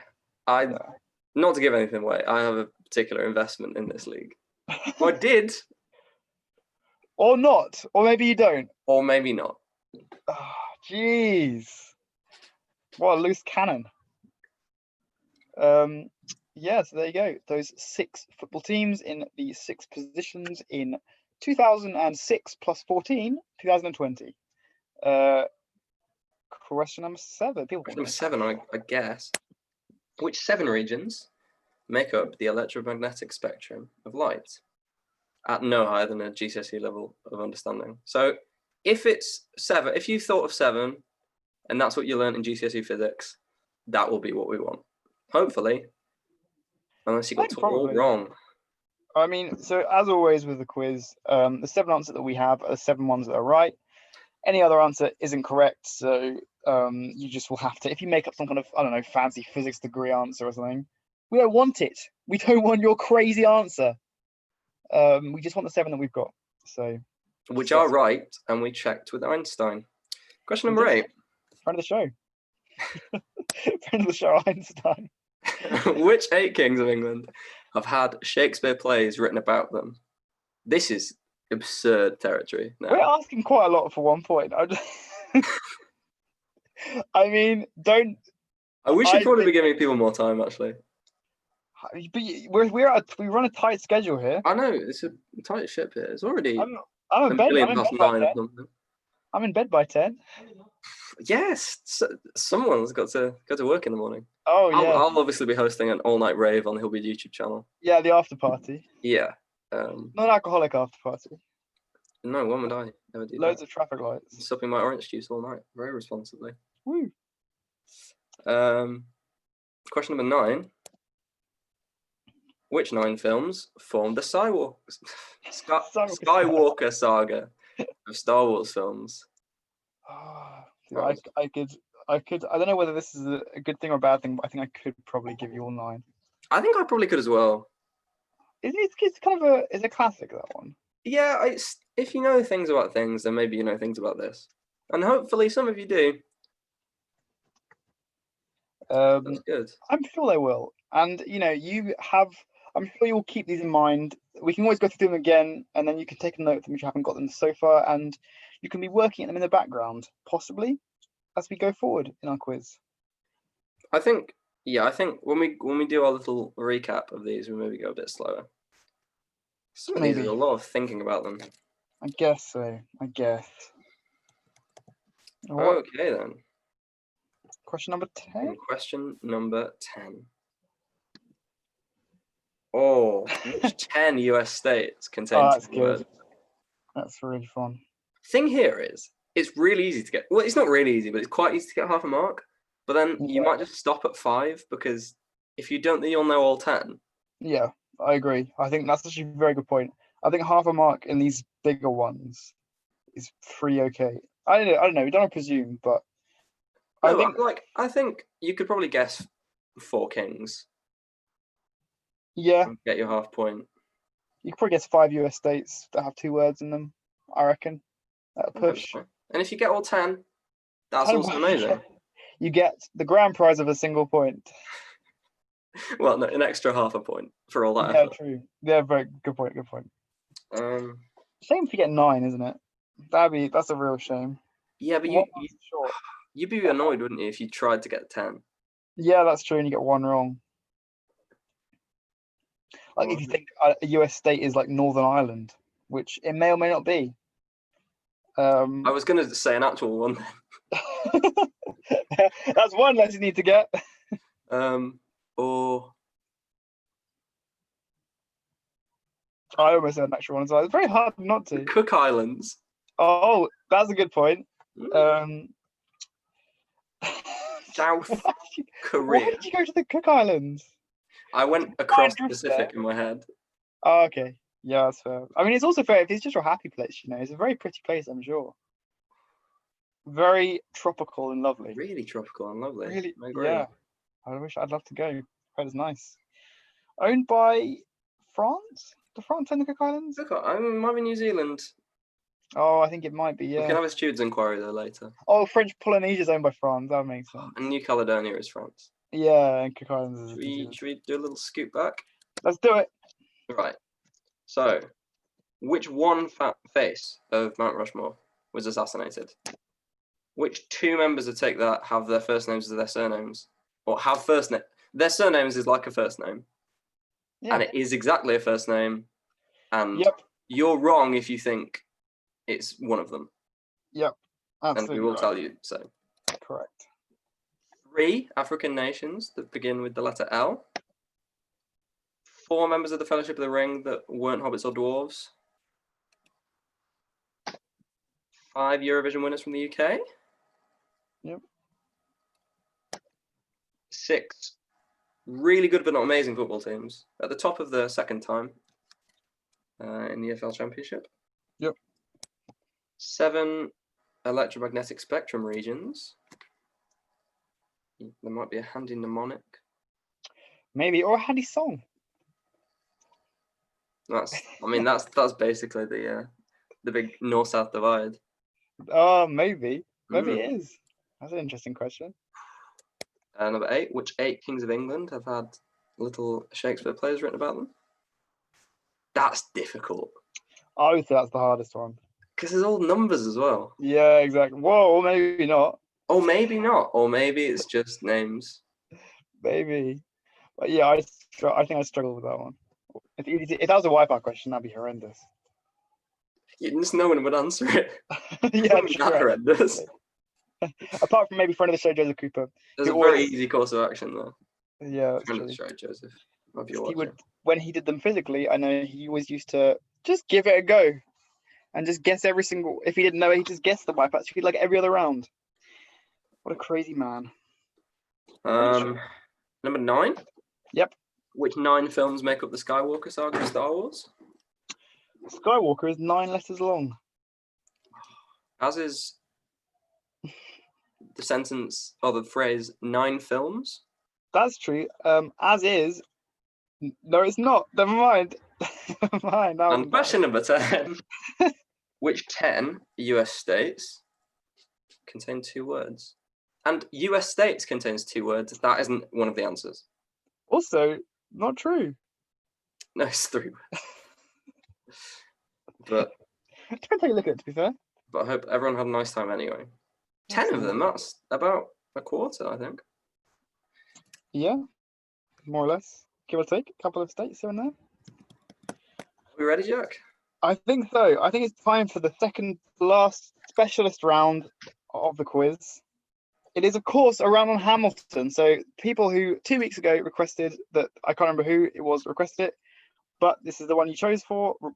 Not to give anything away, I have a particular investment in this league. I did. Or not. Or maybe you don't. Or maybe not. Oh, jeez. What a loose cannon. Yeah, so there you go. Those 6 football teams in the 6 positions in 2006 plus 14, 2020. Question number 7. Question number 7, I guess. Which 7 regions make up the electromagnetic spectrum of light at no higher than a GCSE level of understanding? So if it's 7, if you thought of 7 and that's what you learned in GCSE physics, that will be what we want. Hopefully. Unless you got it all wrong. I mean, so as always with the quiz, the 7 answers that we have are the 7 ones that are right. Any other answer isn't correct, so you just will have to, if you make up some kind of, I don't know, fancy physics degree answer or something, we don't want it. We don't want your crazy answer. We just want the 7 that we've got. So, which are right, and we checked with Einstein. Question number 8. Friend of the show. Friend of the show, Einstein. Which 8 kings of England have had Shakespeare plays written about them? This is absurd territory. We're asking quite a lot for 1 point. I mean, don't. We should probably be giving people more time, actually. But we run a tight schedule here. I know, it's a tight ship here. It's already. I'm in bed. I'm in bed by 10. Yes, someone's got to go to work in the morning. Oh yeah. I'll obviously be hosting an all-night rave on the Hillby YouTube channel. Yeah, the after party. Yeah. Non-alcoholic after party. No, when would I ever do Loads that? of traffic lights. Supping my orange juice all night, very responsibly. Woo. Question number 9. Which 9 films formed the Skywalker saga of Star Wars films? I don't know whether this is a good thing or a bad thing, but I think I could probably give you all 9. I think I probably could as well. It's kind of it's a classic, that one. Yeah, if you know things about things, then maybe you know things about this, and hopefully some of you do. That's good. I'm sure they will, and I'm sure you'll keep these in mind. We can always go through them again, and then you can take a note of them if you haven't got them so far, and you can be working at them in the background, possibly, as we go forward in our quiz. I think when we do our little recap of these, we maybe go a bit slower. Some of these are a lot of thinking about them. I guess so. Okay then. Question number 10. Question number 10. Oh, which 10 US states contain that's good words? That's really fun. Thing here is, it's really easy to get. Well, it's not really easy, but it's quite easy to get half a mark. But then you might just stop at 5 because if you don't, then you'll know all 10. Yeah, I agree. I think that's actually a very good point. I think half a mark in these bigger ones is pretty okay. I don't know. We don't want to presume, but I think you could probably guess 4 kings. Yeah. Get your half point. You could probably guess 5 US states that have 2 words in them, I reckon. At a push. And if you get all 10, that's also amazing. You get the grand prize of a single point. Well, no, an extra half a point for all that. Yeah, effort. true. Yeah, very good point. Shame if you get 9, isn't it? That's a real shame. Yeah, but you'd be annoyed, wouldn't you, if you tried to get 10? Yeah, that's true, and you get 1 wrong. Like if you think a US state is like Northern Ireland, which it may or may not be. I was going to say an actual one. That's 1 less you need to get. Or I almost said an actual one as well. It's very hard not to. Cook Islands. Oh, that's a good point. South Korea. Why did you go to the Cook Islands? I went across the Pacific in my head. Oh, okay. Yeah, that's fair. I mean, it's also fair if it's just your happy place, It's a very pretty place, I'm sure. Very tropical and lovely. Really tropical and lovely. Really, I agree. yeah. I'd love to go. That is nice. Owned by France? The France and the Cook Islands? Look, I might be New Zealand. Oh, I think it might be, We can yeah. have a student's inquiry there later. Oh, French Polynesia is owned by France. That makes sense. And New Caledonia is France. Yeah, and Cook Islands is Should New Zealand. we do a little scoop back? Let's do it. Right. So, which one face of Mount Rushmore was assassinated? Which two members of Take That have their first names as their surnames? Or have first name? Their surnames is like a first name. Yeah. And it is exactly a first name. And Yep. you're wrong if you think it's one of them. Yep. And Absolutely we will right. tell you so. Correct. 3 African nations that begin with the letter L. 4 members of the Fellowship of the Ring that weren't hobbits or dwarves. 5 Eurovision winners from the UK. Yep. 6 really good but not amazing football teams at the top of the second time in the EFL Championship. Yep. 7 Electromagnetic Spectrum regions. There might be a handy mnemonic. Maybe, or a handy song. That's basically the big north-south divide. Oh, maybe. Maybe it is. That's an interesting question. Number 8, which 8 kings of England have had little Shakespeare plays written about them? That's difficult. I would say that's the hardest one. Because there's all numbers as well. Yeah, exactly. Whoa, maybe not. Or maybe not. Or maybe it's just names. Maybe. But yeah, I think I struggle with that one. If that was a Wi-Fi question, that'd be horrendous. Just no one would answer it. Yeah, It true. That horrendous. Apart from maybe friend of the show, Joseph Cooper. There's a Who very always- easy course of action though. Yeah, that's Friend of true. the show, Joseph. If you're He watching. would, when he did them physically, I know he always used to just give it a go and just guess every single. If he didn't know it, he just guessed the Wi-Fi. So he'd like every other round. What a crazy man. Number 9. Yep. Which 9 films make up the Skywalker saga of Star Wars? Skywalker is 9 letters long. As is the sentence or the phrase 9 films. That's true. As is. No, it's not. Never mind. Never mind. And question number 10. Which 10 US states contain 2 words? And US states contains 2 words. That isn't one of the answers. Also, not true. No, it's 3 words. But I'm trying to take a look at it, to be fair. I hope everyone had a nice time anyway. 10 of them, that's about a quarter, I think. Yeah, more or less. Give or take. A couple of states here and there. Are we ready, Jack? I think so. I think it's time for the second last specialist round of the quiz. It is, of course, a round on Hamilton. So people who 2 weeks ago requested that, I can't remember who it was requested it, but this is the one you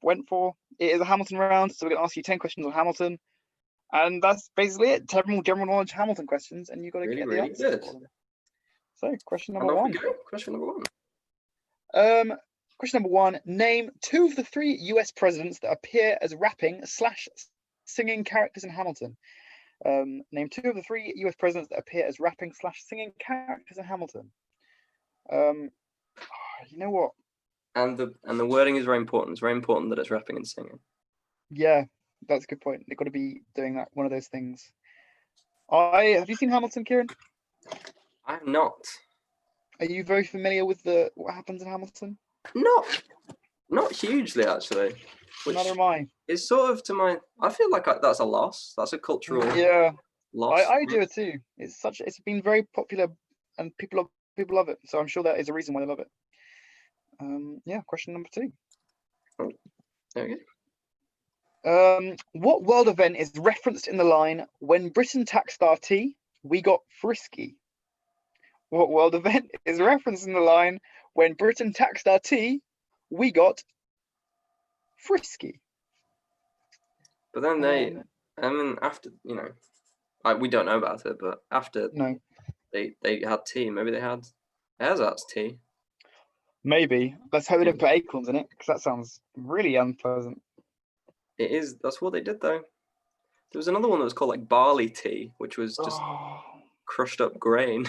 went for. It is a Hamilton round, so we're going to ask you 10 questions on Hamilton. And that's basically it. 10 general knowledge Hamilton questions, and you've got to get the answer. Good. So, question number 1. Question number 1. Question number 1. Name 2 of the 3 US presidents that appear as rapping/singing characters in Hamilton. Name 2 of the 3 US presidents that appear as rapping/singing characters in Hamilton. You know what? And the wording is very important. It's very important that it's rapping and singing. Yeah, that's a good point. They've got to be doing that, one of those things. Have you seen Hamilton, Kieran? I have not. Are you very familiar with what happens in Hamilton? Not hugely, actually. Neither am I. It's sort of I feel like that's a loss. That's a cultural loss. I do it too. It's been very popular, and people love it. So I'm sure that is a reason why they love it. Question number 2. Okay. What world event is referenced in the line, "When Britain taxed our tea, we got frisky"? What world event is referenced in the line, "When Britain taxed our tea, we got frisky"? But then after, we don't know about it, but after they had tea, maybe they had ersatz tea. Maybe. Let's hope they don't put acorns in it, because that sounds really unpleasant. It is. That's what they did, though. There was another one that was called like barley tea, which was just Oh, crushed up grain.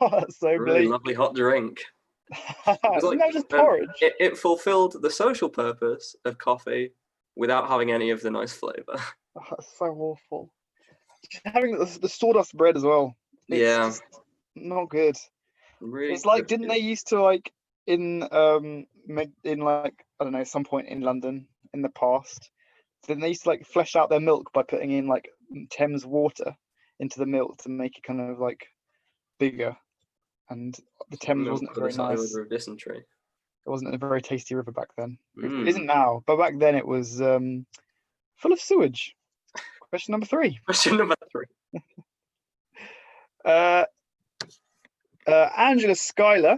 that's so Really bleak. lovely hot drink. It was Isn't like, that just and porridge? it fulfilled the social purpose of coffee without having any of the nice flavour. Oh, that's so awful. Having the sawdust bread as well. It's Yeah, just not good. really. It's like, didn't they used to like in like I don't know, some point in London in the past, then they used to like flesh out their milk by putting in like Thames water into the milk to make it kind of like bigger. And the Thames milk wasn't with a very slightly nice. odor of dysentery. It wasn't a very tasty river back then. It Mm. isn't now, but back then it was full of sewage. Question number 3. Question number 3. Angela Schuyler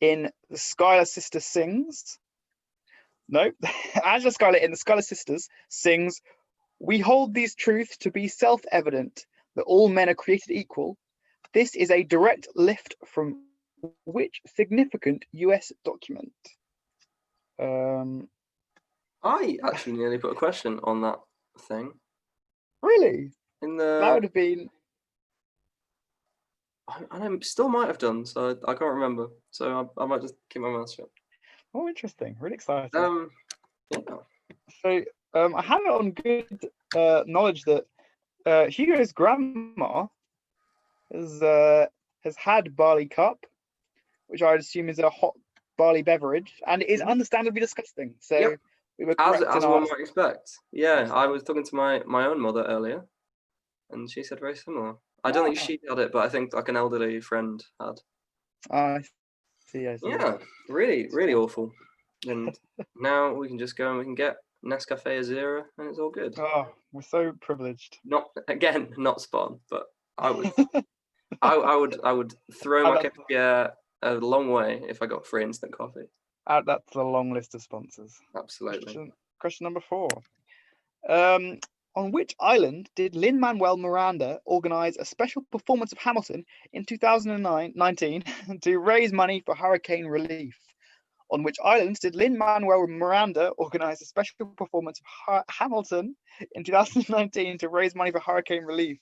in The Schuyler Sisters sings. No, Angela Schuyler in The Schuyler Sisters sings, "We hold these truths to be self-evident, that all men are created equal. This is a direct lift from which significant US document?" I actually nearly put a question on that thing. Really? In That would the, have been. I still might have done, so I can't remember. So I might just keep my mouth shut. Oh, interesting. Really exciting. Yeah. So I have it on good knowledge that Hugo's grandma has had barley cup, which I would assume is a hot barley beverage, and it is understandably disgusting. So Yep. we were As correct in one our. might expect. Yeah, I was talking to my own mother earlier, and she said very similar. I don't think she had it, but I think like an elderly friend had. I see. I see. Yeah, really, really awful. And now we can just go and we can get Nescafe Azera, and it's all good. Oh, we're so privileged. Not spawn, but I would, I would throw my cafetiere a long way if I got free instant coffee. Add that to the long list of sponsors. Absolutely. Question number 4. On which island did Lin-Manuel Miranda organize a special performance of Hamilton in 2019 to raise money for hurricane relief? On which island did Lin-Manuel Miranda organize a special performance of Hamilton in 2019 to raise money for hurricane relief?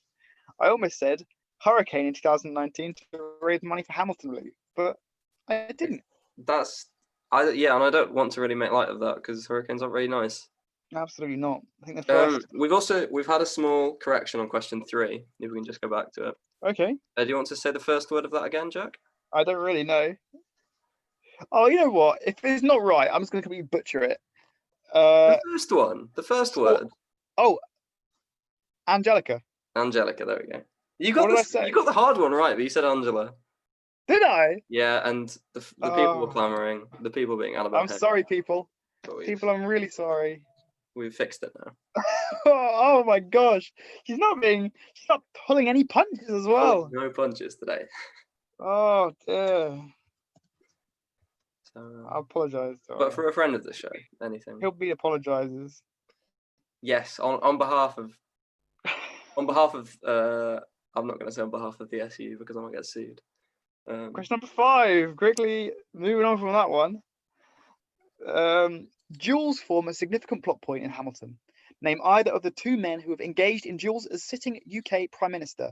I almost said hurricane in 2019 to raise money for Hamilton relief, but I didn't. And I don't want to really make light of that because hurricanes aren't really nice. Absolutely not. I think the first. We've had a small correction on question 3. If we can just go back to it. Okay. Do you want to say the first word of that again, Jack? I don't really know. Oh, you know what? If it's not right, I'm just going to completely butcher it. The first one. The first word. Oh, Angelica. Angelica. There we go. You got the hard one right, but you said Angela. Did I? Yeah, and the people were clamoring. The people being Annabelle. I'm sorry, people. People, I'm really sorry. We've fixed it now. Oh my gosh, she's not pulling any punches as well. No punches today. Oh dear. So, I apologise. But for a friend of the show, anything. He'll be apologises. Yes, on behalf of. I'm not going to say on behalf of the SU because I might get sued. Question number 5. Quickly moving on from that one. Duels form a significant plot point in Hamilton. Name either of the 2 men who have engaged in duels as sitting UK Prime Minister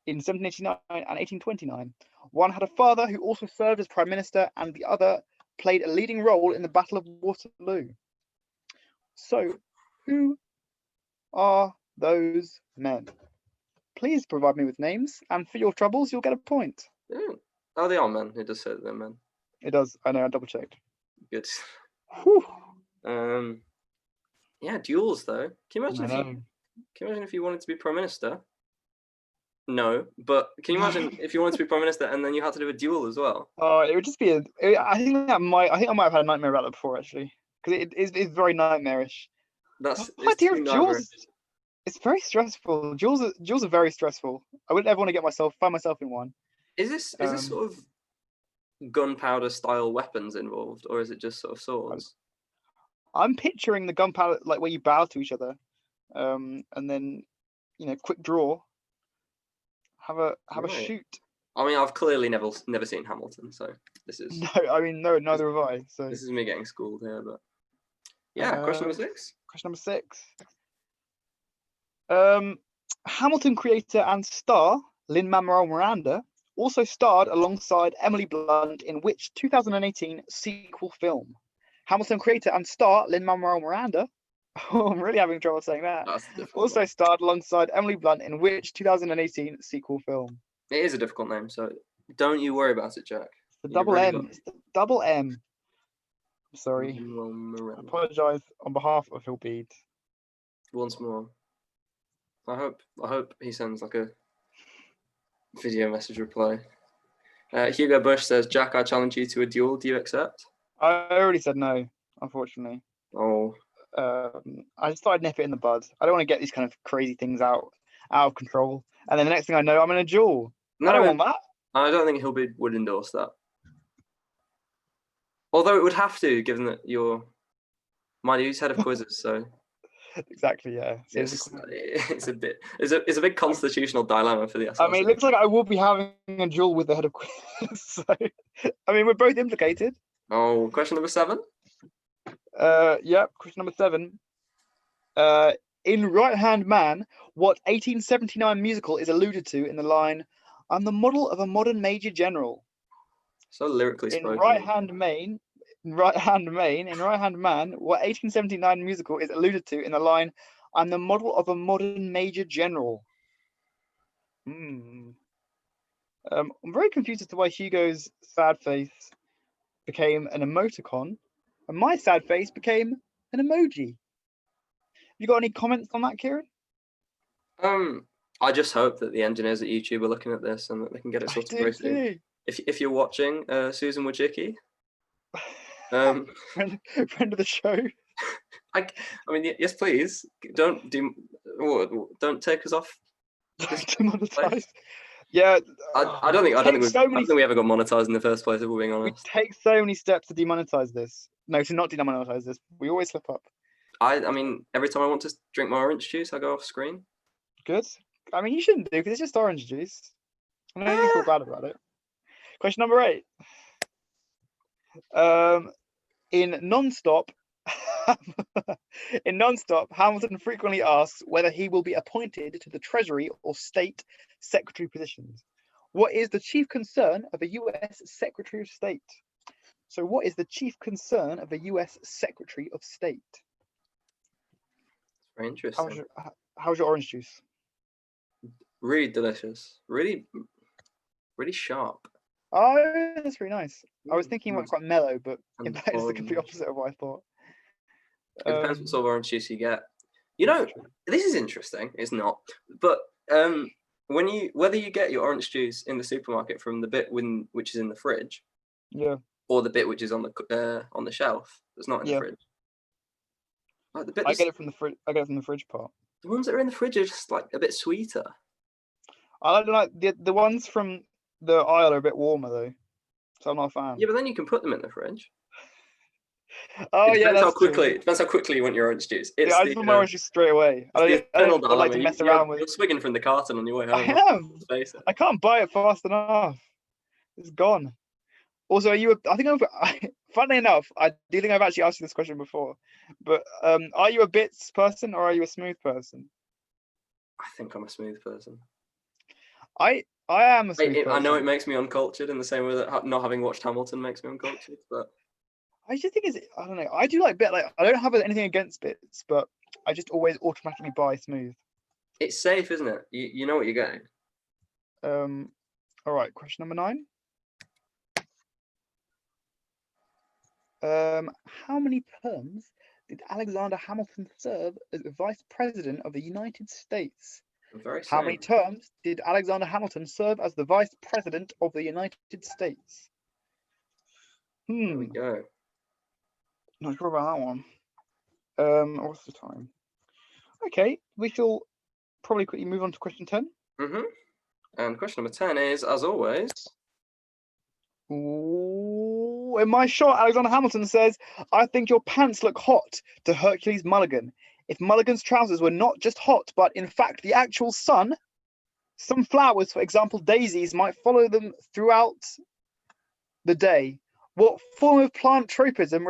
in 1789 and 1829. One had a father who also served as Prime Minister, and the other played a leading role in the Battle of Waterloo. So, who are those men? Please provide me with names, and for your troubles, you'll get a point. Oh, they are men. It does say that they're men. It does. I know. I double checked. Good. Whew. Yeah, duels though. Can you imagine if you wanted to be Prime Minister? No, but can you imagine if you wanted to be Prime Minister and then you had to do a duel as well? Oh, it would just be I think I might have had a nightmare about that before actually, because it's very nightmarish. That's the idea of duels. It's very stressful. Duels are very stressful. I wouldn't ever want to find myself in one. Is this sort of gunpowder style weapons involved, or is it just sort of swords? I'm picturing the gunpowder, like where you bow to each other, and then quick draw. Have a shoot. I mean, I've clearly never seen Hamilton, so this is no, neither have I. So this is me getting schooled here, but yeah. Question number 6. Question number 6. Hamilton creator and star Lin-Manuel Miranda also starred alongside Emily Blunt in which 2018 sequel film? Hamilton creator and star Lin-Manuel Miranda. Oh, I'm really having trouble saying that. That's a difficult Also one. starred alongside Emily Blunt in which 2018 sequel film? It is a difficult name, so don't you worry about it, Jack. The You've double already M. got It's the double M. I'm sorry. Lin-Manuel I Miranda. apologise on behalf of Phil Bede. Once more. I hope he sends like a video message reply. Hugo Bush says, Jack, I challenge you to a duel. Do you accept? I already said no, unfortunately. Oh, I just thought I'd nip it in the bud. I don't want to get these kind of crazy things out of control. And then the next thing I know, I'm in a duel. no, I don't want that. I don't think would endorse that. Although it would have to, given that mind you, he's head of quizzes, so Exactly, yeah. So it's a big constitutional dilemma for the SRC. I mean, it looks like I will be having a duel with the head of quiz. So, I mean, we're both implicated. Oh, question number 7. Yeah, question number 7. In Right Hand Man, what 1879 musical is alluded to in the line, "I'm the model of a modern major general"? So lyrically In spoken. Right Hand Man, what 1879 musical is alluded to in the line, "I'm the model of a modern major general"? I'm very confused as to why Hugo's sad face became an emoticon and my sad face became an emoji. You got any comments on that, Kieran? I just hope that the engineers at YouTube are looking at this and that they can get it sorted very soon. If you're watching, Susan Wojcicki, friend of the show. I mean, yes, please don't take us off. Demonetized. Yeah, I don't think we ever got monetized in the first place, if we're being honest. We take so many steps to demonetize this. No, to not demonetize this. We always slip up. I mean, every time I want to drink my orange juice, I go off screen. Good. I mean, you shouldn't do because it's just orange juice. I know you feel bad about it. Question number 8. In Non-Stop, Hamilton frequently asks whether he will be appointed to the Treasury or State Secretary positions. What is the chief concern of a U.S. Secretary of State? So what is the chief concern of a U.S. Secretary of State? Very interesting. How's your orange juice? Really delicious. Really, really sharp. Oh, that's very nice. I was thinking it went quite mellow, but in fact, it's the complete opposite of what I thought. It depends what sort of orange juice you get. You know, this is interesting. It's not, but whether you get your orange juice in the supermarket from the bit which is in the fridge, yeah, or the bit which is on the shelf that's not in the fridge. Like the bit I get it from the fridge. I get it from the fridge part. The ones that are in the fridge are just like a bit sweeter. I don't like the ones from the aisle are a bit warmer though, so I'm not a fan. Yeah, but then you can put them in the fridge. Oh yeah, that's true. It depends how quickly you want your orange juice. I just want my orange juice straight away. I don't like to mess around with it. You're swigging from the carton on your way home. I am. I can't buy it fast enough. It's gone. Also, funnily enough, I do think I've actually asked you this question before, but are you a bits person or are you a smooth person? I think I'm a smooth person. I am a smooth person. I know it makes me uncultured in the same way that not having watched Hamilton makes me uncultured, but I just think I don't know. I do like bit. Like I don't have anything against bits, but I just always automatically buy smooth. It's safe, isn't it? You know what you're getting. All right. Question number 9. How many terms did Alexander Hamilton serve as Vice President of the United States? How many terms did Alexander Hamilton serve as the Vice President of the United States? There we go. Not sure about that one. What's the time? Okay, we shall probably quickly move on to question 10. And question number 10 is, as always. Ooh, in my shot, Alexander Hamilton says, "I think your pants look hot," to Hercules Mulligan. If Mulligan's trousers were not just hot, but in fact the actual sun, some flowers, for example daisies, might follow them throughout the day. What form of plant tropism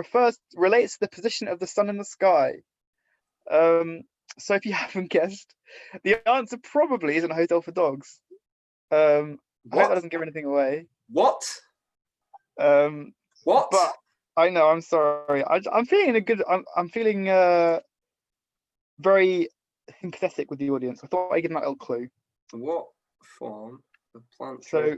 relates to the position of the sun in the sky? So if you haven't guessed, the answer probably isn't a hotel for dogs. I hope that doesn't give anything away. What? What? But I know. I'm sorry. I'm feeling I'm feeling very sympathetic with the audience. I thought I'd give them that little clue. What form of plant? So,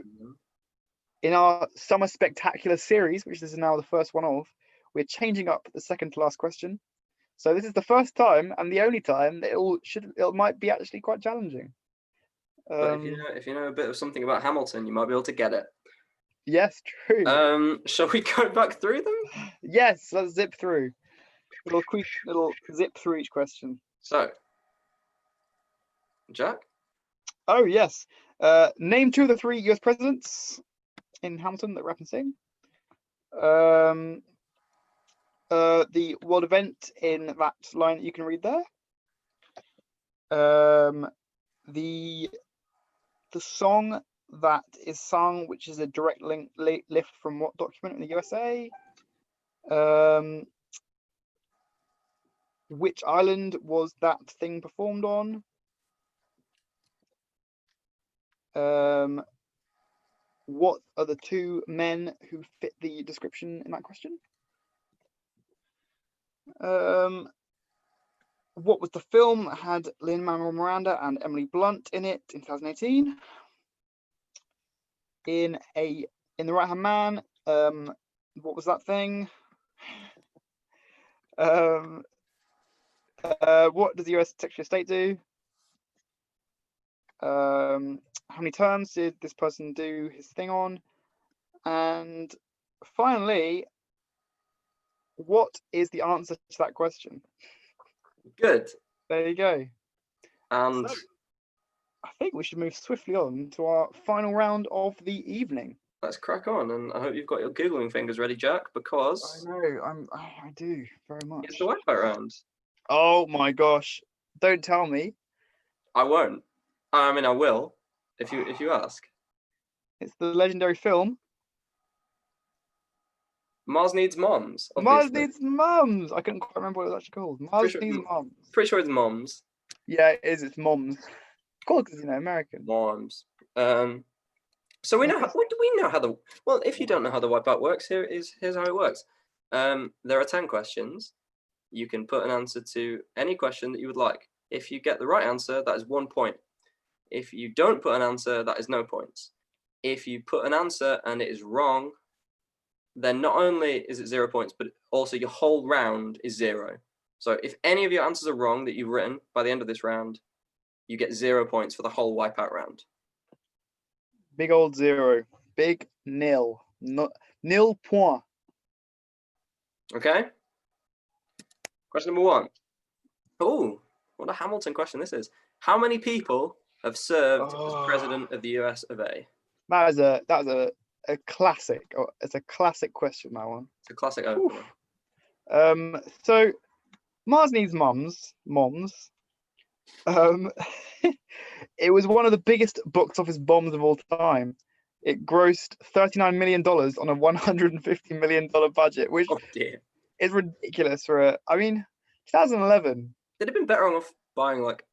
in our Summer Spectacular series, which this is now the first one of, we're changing up the second to last question. So this is the first time and the only time that it might be actually quite challenging. But if you know a bit of something about Hamilton, you might be able to get it. Yes, true. Shall we go back through them? Yes, let's zip through. Little zip through each question. So, Jack? Oh, yes. Name 2 of the 3 US presidents in Hamilton that rap and sing. The world event in that line that you can read there. The song that is sung, which is a direct lift from what document in the USA? Which island was that thing performed on? What are the 2 men who fit the description in that question? What was the film that had Lin-Manuel Miranda and Emily Blunt in it in 2018? In The Right Hand Man, what was that thing? What does the US Secretary of State do? How many terms did this person do his thing on? And finally, what is the answer to that question? Good. There you go. And so, I think we should move swiftly on to our final round of the evening. Let's crack on, and I hope you've got your Googling fingers ready, Jack, because I know, I do very much. It's the wipeout round. Oh my gosh. Don't tell me. I won't. I mean, I will, if you ask. It's the legendary film Mars Needs Moms. Obviously. Mars Needs Mums. I couldn't quite remember what it was actually called. Mars Needs Moms. Pretty sure it's Moms. Yeah, it is. It's Moms. Of course, because American. Moms. So we know. Well, if you don't know how the wipeout works, here's how it works. There are 10 questions. You can put an answer to any question that you would like. If you get the right answer, that is 1 point. If you don't put an answer, that is no points. If you put an answer and it is wrong, then not only is it 0 points, but also your whole round is 0. So if any of your answers are wrong that you've written by the end of this round, you get 0 points for the whole wipeout round. Big old 0. Big nil. Nil point. Okay. Question number 1. Oh, what a Hamilton question this is. How many people have served as president of the US of A? That is a classic. It's a classic question, that one. It's a classic opener. So Mars Needs Moms. It was one of the biggest box office bombs of all time. It grossed $39 million on a $150 million budget, which is ridiculous for 2011. They'd have been better off buying like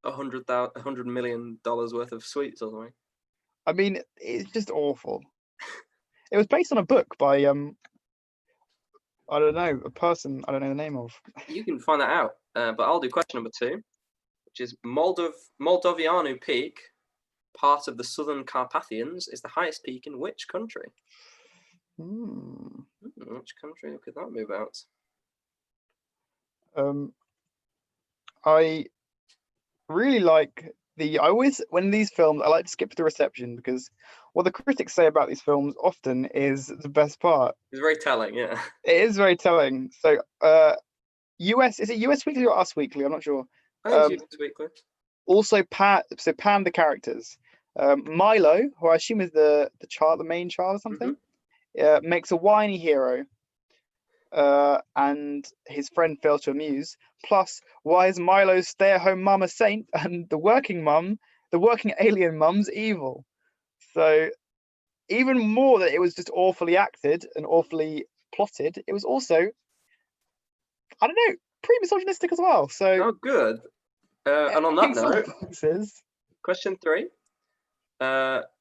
$100 million worth of sweets or something. I mean, it's just awful. It was based on a book by I don't know, a person I don't know the name of. You can find that out, but I'll do question number 2, which is Moldovianu Peak, part of the Southern Carpathians, is the highest peak in which country? Which country could that be about? I really like when these films, I like to skip the reception because what the critics say about these films often is the best part. It's very telling, yeah. It is very telling. So, is it US Weekly or Us Weekly? I'm not sure. I think it's US Weekly. Also, pan the characters. Milo, who I assume is the main child or something, makes a whiny hero. And his friend fails to amuse. Plus, why is Milo's stay-at-home mum a saint and the working alien mum's evil? So, even more that it was just awfully acted and awfully plotted, it was also, I don't know, pretty misogynistic as well. So, Oh, good. And on that note, note, question 3.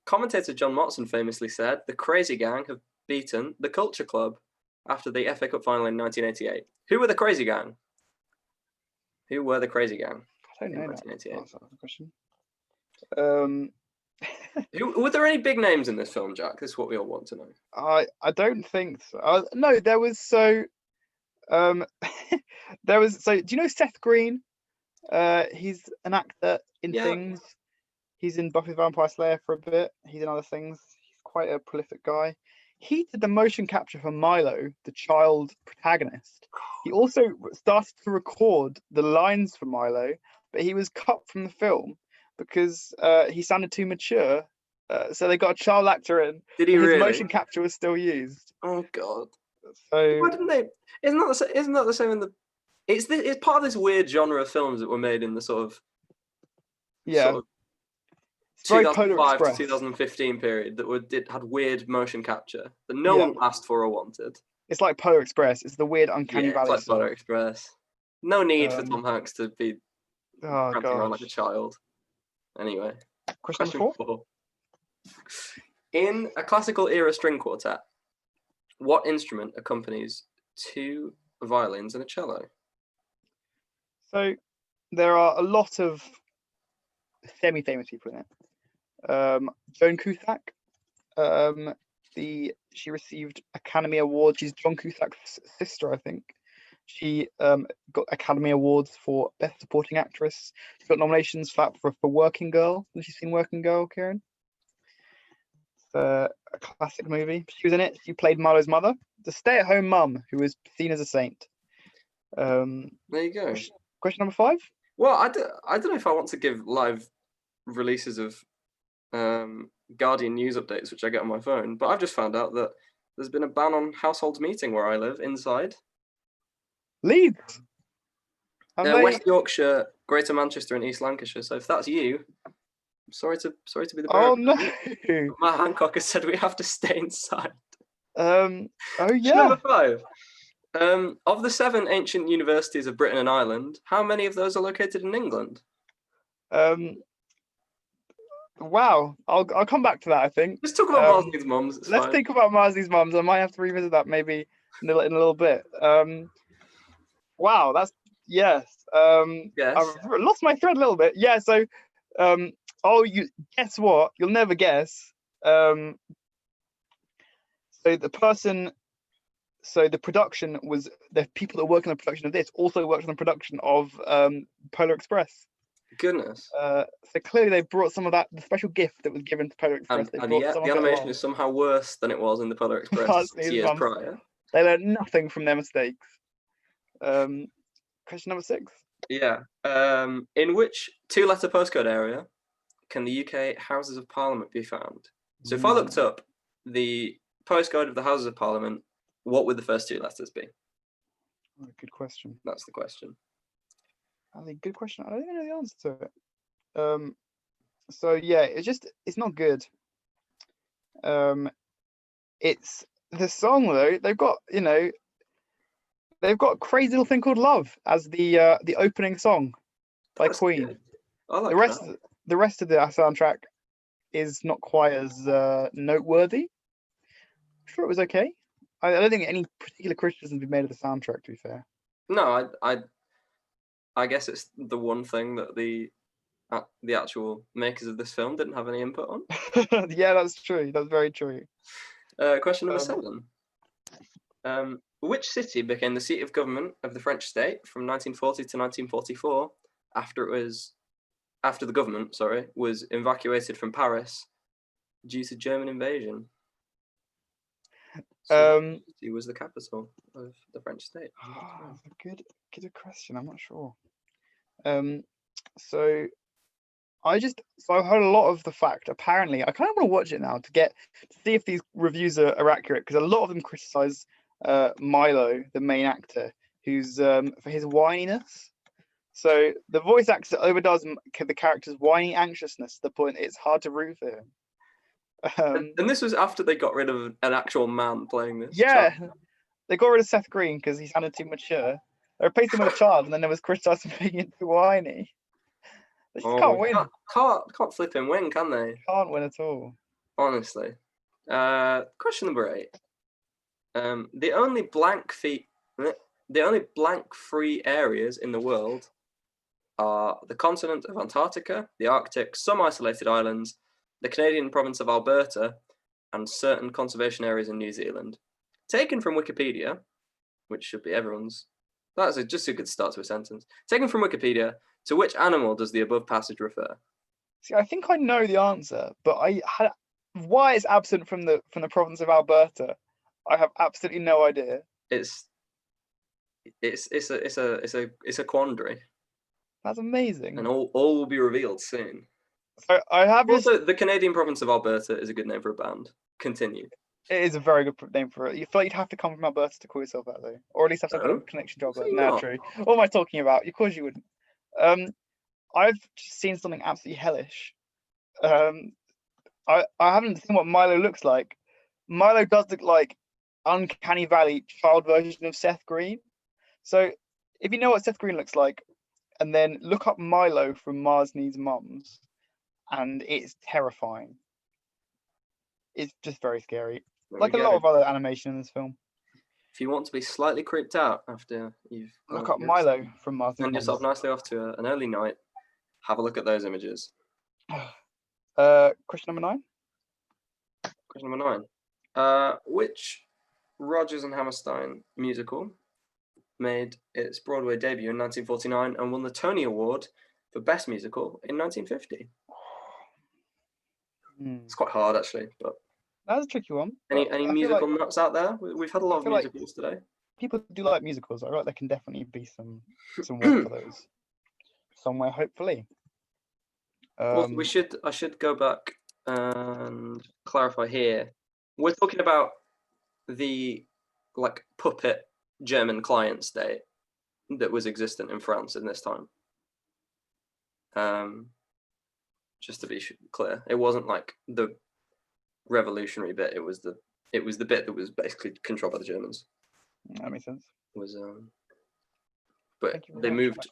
Commentator John Motson famously said, "The Crazy Gang have beaten the Culture Club after the FA Cup final in 1988. Who were the Crazy Gang? Who were the Crazy Gang? I don't know in that. 1988? That's a question. Were there any big names in this film, Jack? This is what we all want to know. I don't think so. No, there was so. There was so. Do you know Seth Green? He's an actor in things. He's in Buffy the Vampire Slayer for a bit. He's in other things. He's quite a prolific guy. He did the motion capture for Milo, the child protagonist. He also started to record the lines for Milo, but he was cut from the film because he sounded too mature. So they got a child actor in. Did he His really? motion capture was still used. Oh God! So why didn't they? Isn't that the same in the? It's part of this weird genre of films that were made in the sort of 2005 to 2015 period that had weird motion capture that no one asked for or wanted. It's like Polar Express. It's the weird uncanny valley. It's like Polar Express. No need for Tom Hanks to be prancing around like a child. Anyway, question 4. In a classical era string quartet, what instrument accompanies 2 violins and a cello? So there are a lot of semi-famous people in it. Joan Cusack. She received Academy Awards. She's John Cusack's sister, I think. She got Academy Awards for Best Supporting Actress. She got nominations for Working Girl. Have you seen Working Girl, Kieran? It's a classic movie. She was in it. She played Milo's mother, the stay-at-home mum who was seen as a saint. There you go. Question number 5. Well, I don't know if I want to give live releases of Guardian news updates, which I get on my phone, but I've just found out that there's been a ban on households meeting where I live inside. Leeds. West Yorkshire, Greater Manchester, and East Lancashire. So if that's you, I'm sorry to be the bearer. Oh no! Matt Hancock has said we have to stay inside. Oh yeah. Number 5. Of the 7 ancient universities of Britain and Ireland, how many of those are located in England? Wow, I'll come back to that. I think. Let's talk about Marsley's mums. Let's think about Marsley's mums. I might have to revisit that maybe in a little bit. Wow, that's yes. Yes. I've lost my thread a little bit. Yeah. So, you guess what? You'll never guess. So the production was the people that work on the production of this also worked on the production of Polar Express. Goodness. So clearly they brought some of that, the special gift that was given to Polar Express. And the animation is somehow worse than it was in the Polar Express years prior. They learned nothing from their mistakes. Question number 6. Yeah. In which 2-letter postcode area can the UK Houses of Parliament be found? So if I looked up the postcode of the Houses of Parliament, what would the first 2 letters be? Oh, good question. That's the question. I think good question. I don't even know the answer to it. So yeah, it's not good. It's the song though. They've got a crazy little thing called "Love" as the opening song by Queen. Like the rest of the soundtrack is not quite as noteworthy. I'm sure it was okay. I don't think any particular criticism has been made of the soundtrack, to be fair. No, I guess it's the one thing that the actual makers of this film didn't have any input on. Yeah, that's true. That's very true. Question number 7. Which city became the seat of government of the French state from 1940 to 1944 after the government, was evacuated from Paris due to German invasion? So it was the capital of the French state. That's a good question. I'm not sure. So I've heard a lot of the fact. Apparently, I kind of want to watch it now to see if these reviews are accurate, because a lot of them criticize Milo, the main actor, who's for his whininess. So the voice actor overdoes the character's whiny anxiousness to the point it's hard to root for him. And this was after they got rid of an actual man playing this. Yeah, they got rid of Seth Green because he sounded too mature. They replaced him with a child, and then there was criticised for being too whiny. They just can't win. Can't flip and win, can they? Can't win at all. Honestly. Question number 8. The only blank free areas in the world are the continent of Antarctica, the Arctic, some isolated islands, the Canadian province of Alberta, and certain conservation areas in New Zealand. Taken from Wikipedia, which should be everyone's. That's just a good start to a sentence. Taken from Wikipedia, to which animal does the above passage refer? See, I think I know the answer, but why it's absent from the province of Alberta, I have absolutely no idea. It's a quandary. That's amazing. And all will be revealed soon. So I have also the Canadian province of Alberta is a good name for a band. Continue. It is a very good name for it. You feel like you'd have to come from Alberta to call yourself that, though, or at least have some kind of connection to Alberta. No, true. What am I talking about? Of course you wouldn't. I've just seen something absolutely hellish. I haven't seen what Milo looks like. Milo does look like Uncanny Valley child version of Seth Green. So if you know what Seth Green looks like, and then look up Milo from Mars Needs Mums, and it's terrifying. It's just very scary. Like a lot of other animation in this film. If you want to be slightly creeped out after you've look up Milo from Mars Needs Mums. Send yourself nicely off to an early night. Have a look at those images. Question number 9. Question number 9. Which Rodgers and Hammerstein musical made its Broadway debut in 1949 and won the Tony Award for Best Musical in 1950? It's quite hard, actually, but that's a tricky one. Any musical nuts out there? We've had a lot of musicals today. People do like musicals. I feel like there can definitely be some work for those somewhere, hopefully. Also, I should go back and clarify here. We're talking about the puppet German client state that was existent in France in this time. Just to be clear, it wasn't like the revolutionary bit. It was the bit that was basically controlled by the Germans. That makes sense. But they moved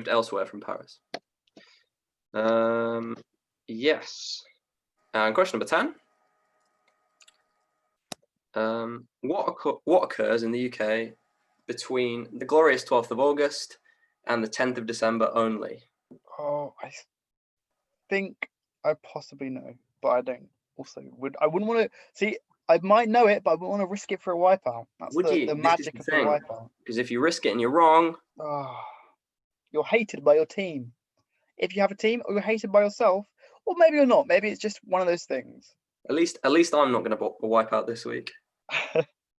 elsewhere from Paris. Yes. And question number 10. What occurs in the UK between the glorious 12th of August and the 10th of December only? Oh, I think I possibly know, but I don't. I wouldn't want to see. I might know it, but I wouldn't want to risk it for a wipeout. That's the magic of the wipeout. Because if you risk it and you're wrong, you're hated by your team. If you have a team, or you're hated by yourself, or maybe you're not. Maybe it's just one of those things. At least I'm not going to wipe out this week.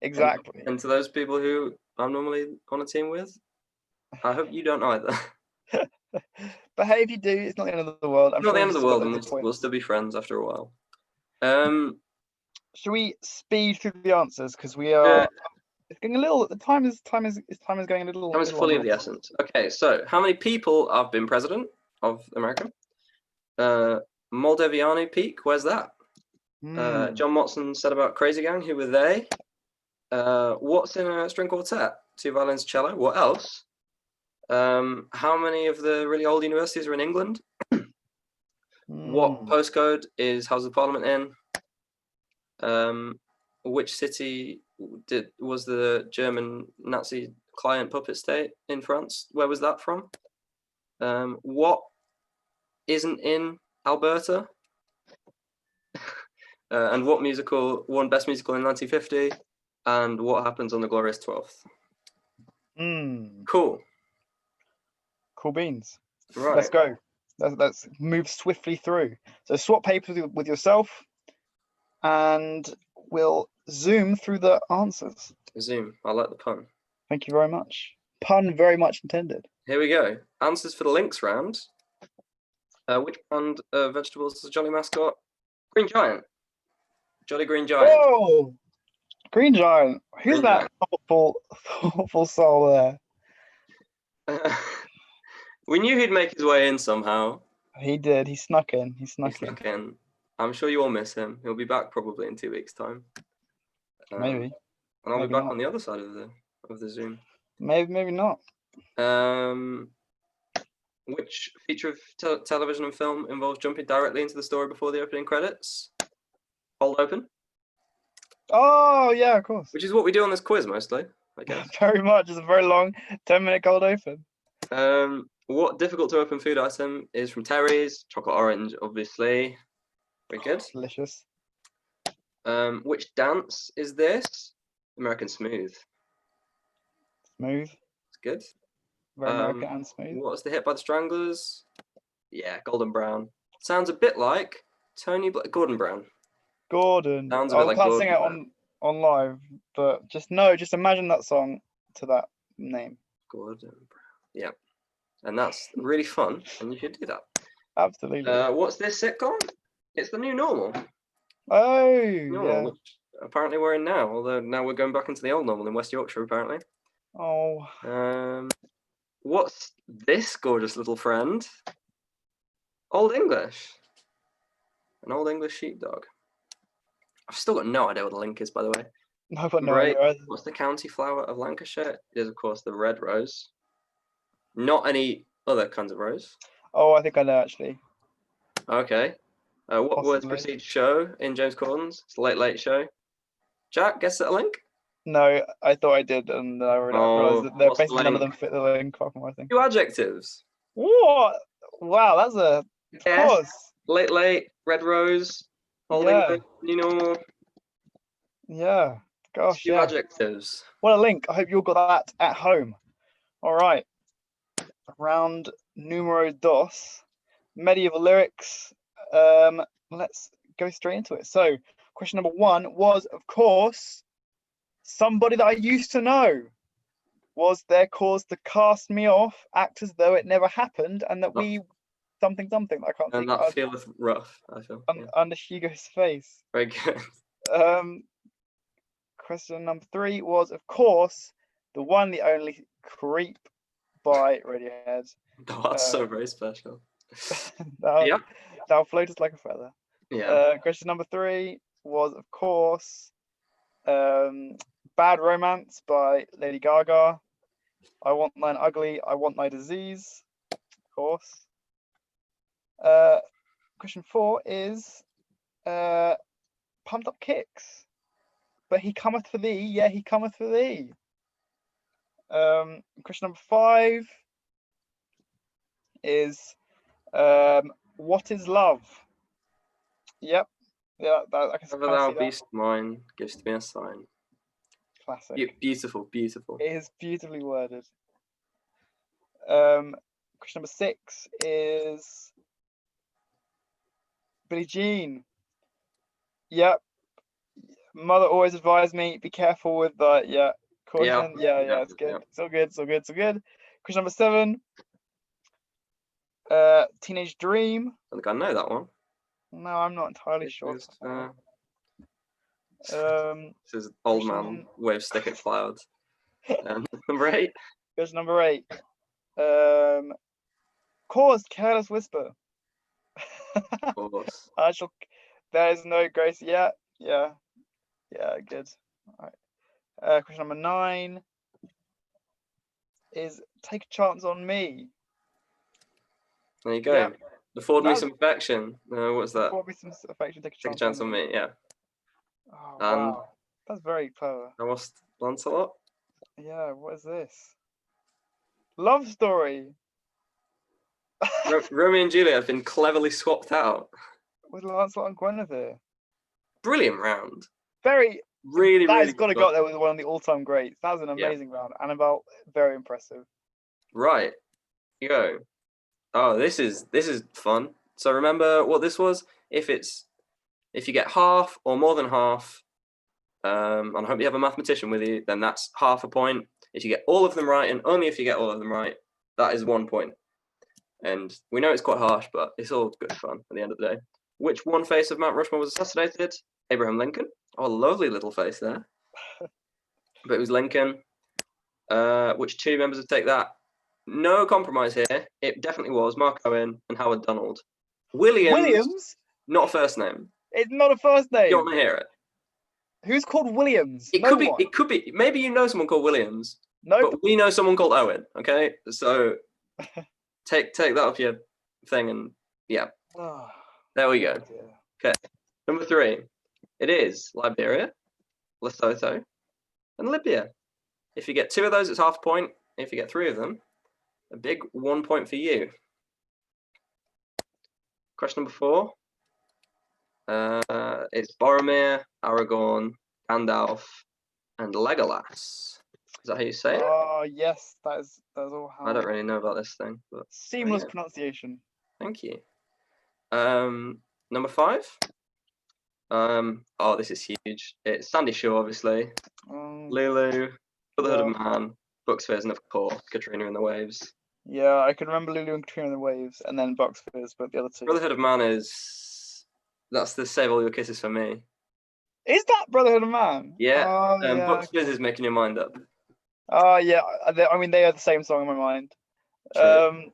Exactly. And to those people who I'm normally on a team with, I hope you don't either. But hey, if you do, it's not the end of the world. It's not the end of the world, and we'll still be friends after a while. Should we speed through the answers because we are? It's getting a little. The time is going a little. Time is fully of the essence. Okay, so how many people have been president of America? Moldaviano Peak, where's that? John Watson said about Crazy Gang, who were they? What's in a string quartet? 2 violins, cello. What else? How many of the really old universities are in England? What postcode is House of Parliament in? Which city was the German Nazi client puppet state in France? Where was that from? What isn't in Alberta? And what musical won Best Musical in 1950? And what happens on the glorious 12th? Cool beans. Right. Let's go. Let's move swiftly through. So swap papers with yourself, and we'll zoom through the answers. Zoom. I like the pun. Thank you very much. Pun very much intended. Here we go. Answers for the links round. Which brand of vegetables is a jolly mascot? Green Giant. Jolly Green Giant. Oh, Green Giant. Who's that thoughtful soul there? We knew he'd make his way in somehow. He did. He snuck in. I'm sure you all miss him. He'll be back probably in 2 weeks' time. Maybe. And I'll be back on the other side of the Zoom. Maybe not. Which feature of television and film involves jumping directly into the story before the opening credits? Cold open. Oh yeah, of course. Which is what we do on this quiz mostly, I guess. Very much. It's a very long 10-minute cold open. What difficult to open food item is from Terry's? Chocolate orange, obviously. Very good. Delicious. Which dance is this? American Smooth. Smooth. It's good. Very American and smooth. What's the hit by the Stranglers? Yeah, Golden Brown. Sounds a bit like Gordon Brown. Gordon. Sounds a bit like can't Gordon sing it on live, but just imagine that song to that name. Gordon Brown. Yeah. And that's really fun, and you should do that. Absolutely. What's this sitcom? It's the new normal. Oh, Normal, yeah. which apparently we're in now, although now we're going back into the old normal in West Yorkshire, apparently. Oh. What's this gorgeous little friend? Old English. An Old English sheepdog. I've still got no idea what the link is, by the way. No, but no idea either. What's the county flower of Lancashire? It is, of course, the red rose. Not any other kinds of rose. Oh, I think I know, actually. Okay. What was Possibly. precede show in James Corden's? It's a Late Late Show. Jack, guess at a link? No, I thought I did, and I realised that what's the basically none of link? them fit the link apart from what I think. 2 adjectives. What? Wow, that's of Yes. course. Late Late, red rose, Old Yeah. English, new normal. Yeah. Gosh, 2 yeah. adjectives. What a link. I hope you all got that at home. All right. Round numero dos. Medieval lyrics. Let's go straight into it. So, question number 1 was, of course, somebody that I used to know. Was their cause to cast me off, act as though it never happened, and that we something I can't And think. that feels rough, I feel. Yeah. Under Hugo's face. Very good. Question number 3 was, of course, the one, the only Creep by Radiohead. Oh, that's so very special. Thou floatest like a feather. Yeah. Question number 3 was, of course, Bad Romance by Lady Gaga. I Want Thine Ugly, I Want Thy Disease, of course. Question 4 is Pumped Up Kicks. But He Cometh for Thee, yeah, He Cometh for Thee. Question number 5 is What is Love? Yep. Yeah, I can Whenever thou beast mine, gives me a sign. Classic. Beautiful. It is beautifully worded. Question number 6 is Billie Jean. Yep. Mother always advised me, be careful with that. Yeah. Caution. Yeah, it's good. Yeah. So good. Question number 7. Teenage Dream. I think I know that one. No, I'm not entirely sure. This is old man wave stick at clouds. Number 8. Question number 8. Caused Careless Whisper. Of course. There is no grace. Yeah, good. All right. Question number 9 is Take a Chance on Me. There you go. Yeah. Afford me some affection. What's that? Afford me some affection. Take a chance on me. Yeah. Oh, wow. That's very clever. I lost Lancelot. Yeah. What is this? Love Story. Romeo and Juliet have been cleverly swapped out. With Lancelot and Guinevere. Brilliant round. Really. That's got to go there with one of the all-time greats. That was an amazing round. Annabelle, very impressive. Right. You go. Oh, this is fun. So remember what this was? If you get half or more than half, and I hope you have a mathematician with you, then that's half a point. If you get all of them right, and only if you get all of them right, that is 1 point. And we know it's quite harsh, but it's all good fun at the end of the day. Which one face of Mount Rushmore was assassinated? Abraham Lincoln. Oh, lovely little face there. But it was Lincoln. Which 2 members would take that? No compromise here. It definitely was Mark Owen and Howard Donald. Williams? Not a first name. It's not a first name. You want to hear it? Who's called Williams? It could be. Maybe you know someone called Williams, Nope. But we know someone called Owen. Okay, so take that off your thing, and yeah, there we go. Okay, number 3. It is Liberia, Lesotho, and Libya. If you get 2 of those, it's half a point. If you get 3 of them, a big 1 point for you. Question number 4. It's Boromir, Aragorn, Gandalf, and Legolas. Is that how you say it? Oh yes, that's all. How I don't really know about this thing, but seamless pronunciation. Thank you. Number 5. Oh, this is huge. It's Sandy Shore, obviously. Lulu, Brotherhood of Man, Bucks Fizz, and of course, Katrina and the Waves. Yeah, I can remember Lulu and Katrina and the Waves, and then Bucks Fizz, but the other 2. Brotherhood of Man that's the Save All Your Kisses for Me. Is that Brotherhood of Man? Yeah. Bucks Fizz is Making Your Mind Up. Oh yeah, I mean they are the same song in my mind. True.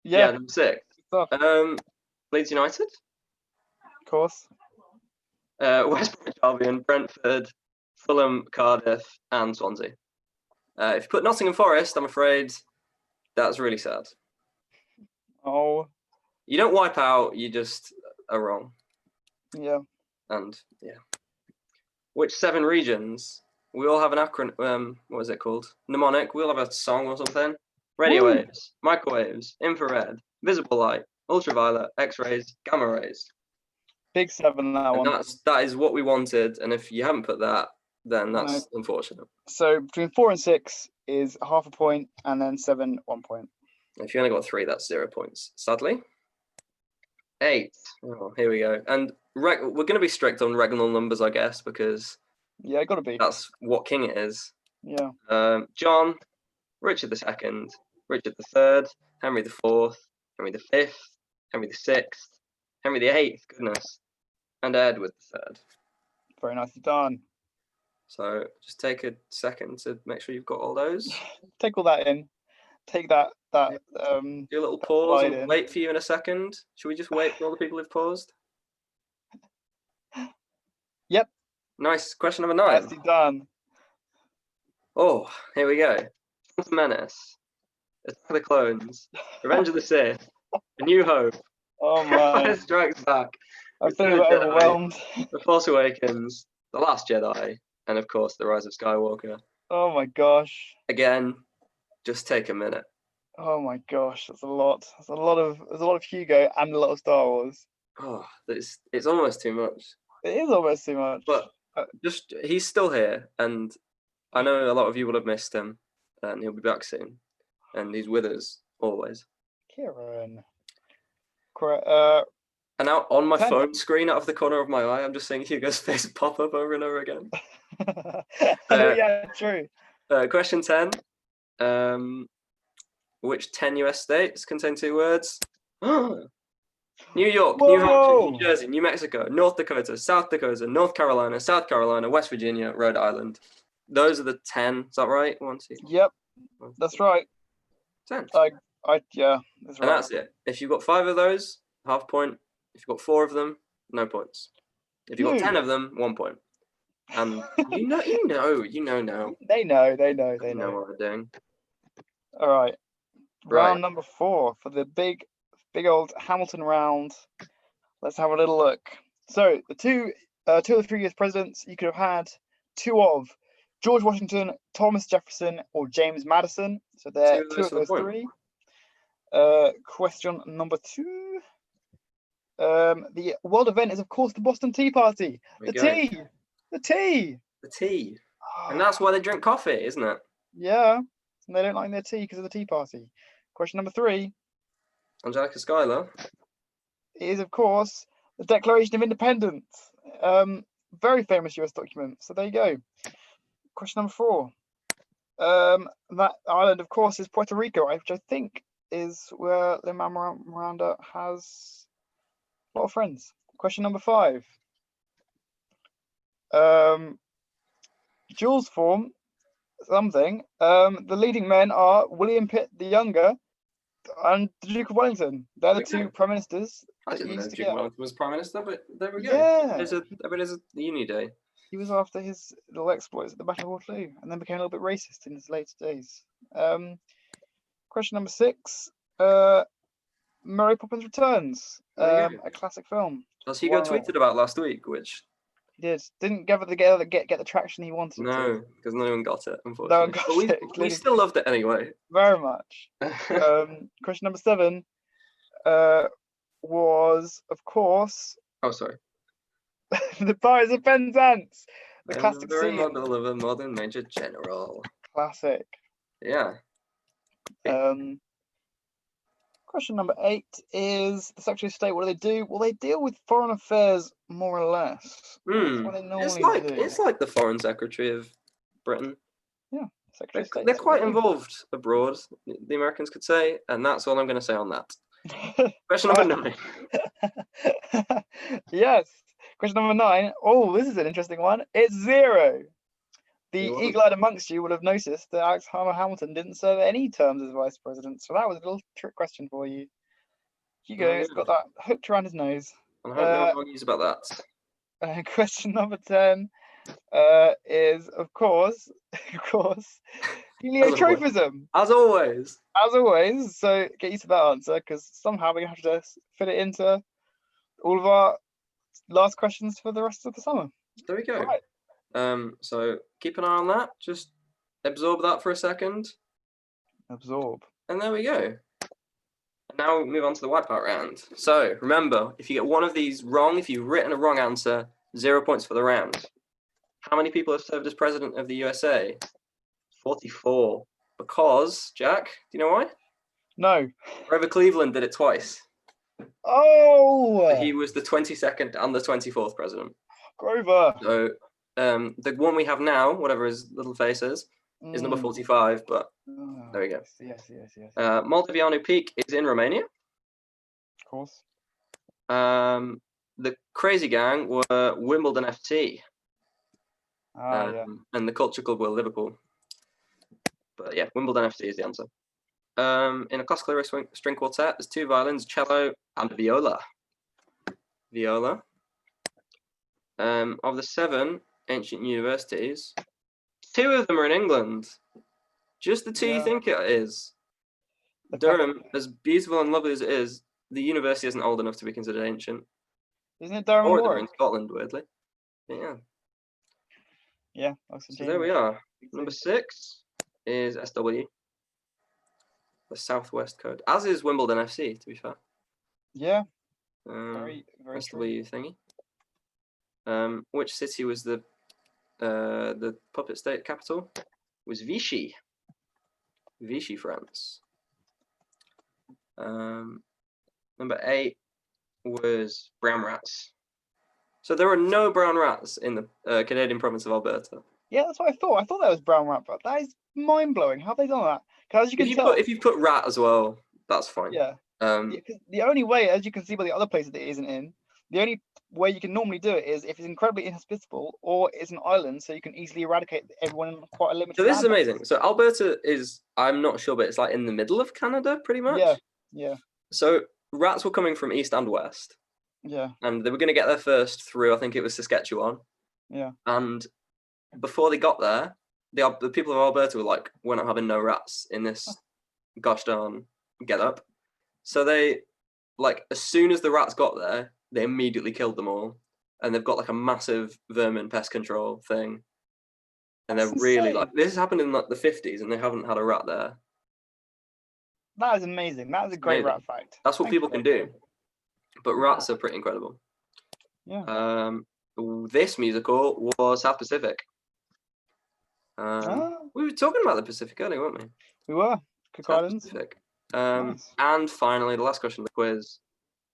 Yeah. Number 6. Leeds United. Of course. West Bromwich Albion, Brentford, Fulham, Cardiff, and Swansea. If you put Nottingham Forest, I'm afraid that's really sad. Oh. You don't wipe out, you just are wrong. Yeah. And yeah. Which 7 regions? We all have an acronym. What is it called? Mnemonic. We all have a song or something. Radio waves, microwaves, infrared, visible light, ultraviolet, X-rays, gamma rays. Big 7 that one. That is what we wanted. And if you haven't put that, then that's unfortunate. So between 4 and 6 is half a point, and then 7, 1 point. If you only got 3, that's 0 points. Sadly. 8. Oh, here we go. And we're going to be strict on regnal numbers, I guess, because yeah, got to be. That's what king it is. Yeah. John, Richard II, Richard III, Henry IV, Henry V, Henry VI, Henry VIII, goodness, and Edward III. Very nicely done. So just take a second to make sure you've got all those. Take all that in. Take that. Do a little pause and wait for you in a second. Should we just wait for all the people who've paused? Yep. Nice. Question number 9. Nicely done. Oh, here we go. Phantom Menace, Attack of the Clones, Revenge of the Sith, A New Hope, Oh my! Strikes Back, I'm feeling a bit overwhelmed. The Force Awakens, The Last Jedi, and of course The Rise of Skywalker. Oh my gosh! Again, just take a minute. Oh my gosh, that's a lot. There's a lot of Hugo and a lot of Star Wars. Oh, it's almost too much. It is almost too much. But just he's still here, and I know a lot of you will have missed him, and he'll be back soon, and he's with us always. Kieran. And now on my phone screen, out of the corner of my eye, I'm just seeing Hugo's face pop up over and over again. Yeah, true. Question 10. Which 10 US states contain 2 words? New York, New Hampshire, New Jersey, New Mexico, North Dakota, South Dakota, North Carolina, West Virginia, Rhode Island. Those are the 10. Is that right? 1, 2. Yep, that's right. 10. Yeah, that's right. And that's it. If you've got 5 of those, half point. If you've got 4 of them, no points. If you've got 10 of them, 1 point. And you know now. They know what they're doing. All right. Round number 4 for the big old Hamilton round. Let's have a little look. So the two of the previous presidents you could have had 2 of: George Washington, Thomas Jefferson, or James Madison. So they're 2 of those 3. Question number 2. The world event is of course the Boston Tea Party. The tea. And that's why they drink coffee, isn't it? Yeah. And they don't like their tea because of the Tea Party. Question number 3. Angelica Schuyler. It is, of course, the Declaration of Independence. Very famous US document. So there you go. Question number 4. That island, of course, is Puerto Rico, which I think is where Lin-Manuel Miranda has a lot of friends. Question number 5. Jules form something. The leading men are William Pitt the Younger and the Duke of Wellington. They're the 2 prime ministers. I didn't know Duke of Wellington was prime minister, but there we go. Yeah. It is a uni day. He was after his little exploits at the Battle of Waterloo, and then became a little bit racist in his later days. Question number 6. Mary Poppins Returns, There you a classic film. As Hugo tweeted about last week, which he didn't get the traction he wanted. No, because no one got it, unfortunately. No one got it. We still loved it anyway. Very much. Question number 7 was, of course. Oh, sorry. The Pirates of Penzance. The I'm classic very scene. model of a modern Major General. Classic. Yeah. Question number 8 is the Secretary of State. What do? Well, they deal with foreign affairs more or less. That's what they normally do. It's like the Foreign Secretary of Britain. Yeah, Secretary of State. They're quite involved abroad, the Americans could say, and that's all I'm going to say on that. Question number 9. Yes. Question number 9. Oh, this is an interesting one. It's 0. The eagle-eyed amongst you would have noticed that Alexander Hamilton didn't serve any terms as vice president, so that was a little trick question for you. Hugo's got that hooked around his nose. I hope no one argues about that. Question number 10 is, of course, heliotropism. As always. As always. So get used to that answer, because somehow we have to fit it into all of our last questions for the rest of the summer. There we go. Right. So keep an eye on that. Just absorb that for a second. Absorb. And there we go. Now we'll move on to the wipeout round. So remember, if you get one of these wrong, if you've written a wrong answer, 0 points for the round. How many people have served as president of the USA? 44. Because, Jack, do you know why? No. Grover Cleveland did it twice. Oh! He was the 22nd and the 24th president. Grover. So the one we have now, whatever his little face is number 45, but there we go. Yes. Moldovianu Peak is in Romania. Of course. The Crazy Gang were Wimbledon FC. Yeah. And the Culture Club were Liverpool. But yeah, Wimbledon FC is the answer. In a classical string quartet, there's 2 violins, cello, and viola. Of the 7 ancient universities, 2 of them are in England. Just the 2 you think it is. Durham, as beautiful and lovely as it is, the university isn't old enough to be considered ancient. Isn't it Durham? Or they're in Scotland, weirdly. Yeah. So there we are. Number 6 is SW. The Southwest Code, as is Wimbledon FC, to be fair. Yeah. Very SW thingy. Which city was the puppet state capital? It was Vichy. Vichy, France. Number 8 was brown rats. So there are no brown rats in the Canadian province of Alberta. Yeah, that's what I thought. I thought that was brown rat, but that is mind-blowing. How have they done that? Because as you can tell, if you put rat as well, that's fine. Yeah. Because the only way, as you can see by the other places that it isn't in, the only way you can normally do it is if it's incredibly inhospitable or it's an island, so you can easily eradicate everyone in quite a limited. So this is amazing. So Alberta is, I'm not sure, but it's like in the middle of Canada, pretty much. Yeah. So rats were coming from east and west. Yeah. And they were going to get there first through, I think it was Saskatchewan. Yeah. And before they got there, the people of Alberta were like, we're not having no rats in this gosh darn get up. So they, like, as soon as the rats got there, they immediately killed them all. And they've got like a massive vermin pest control thing. And they're really like, this has happened in like the 50s and they haven't had a rat there. That is amazing. That is a great rat fact. That's what people can do. But rats are pretty incredible. Yeah. This musical was South Pacific. We were talking about the Pacific earlier, weren't we? We were. Cook Islands. Pacific. And finally, the last question of the quiz,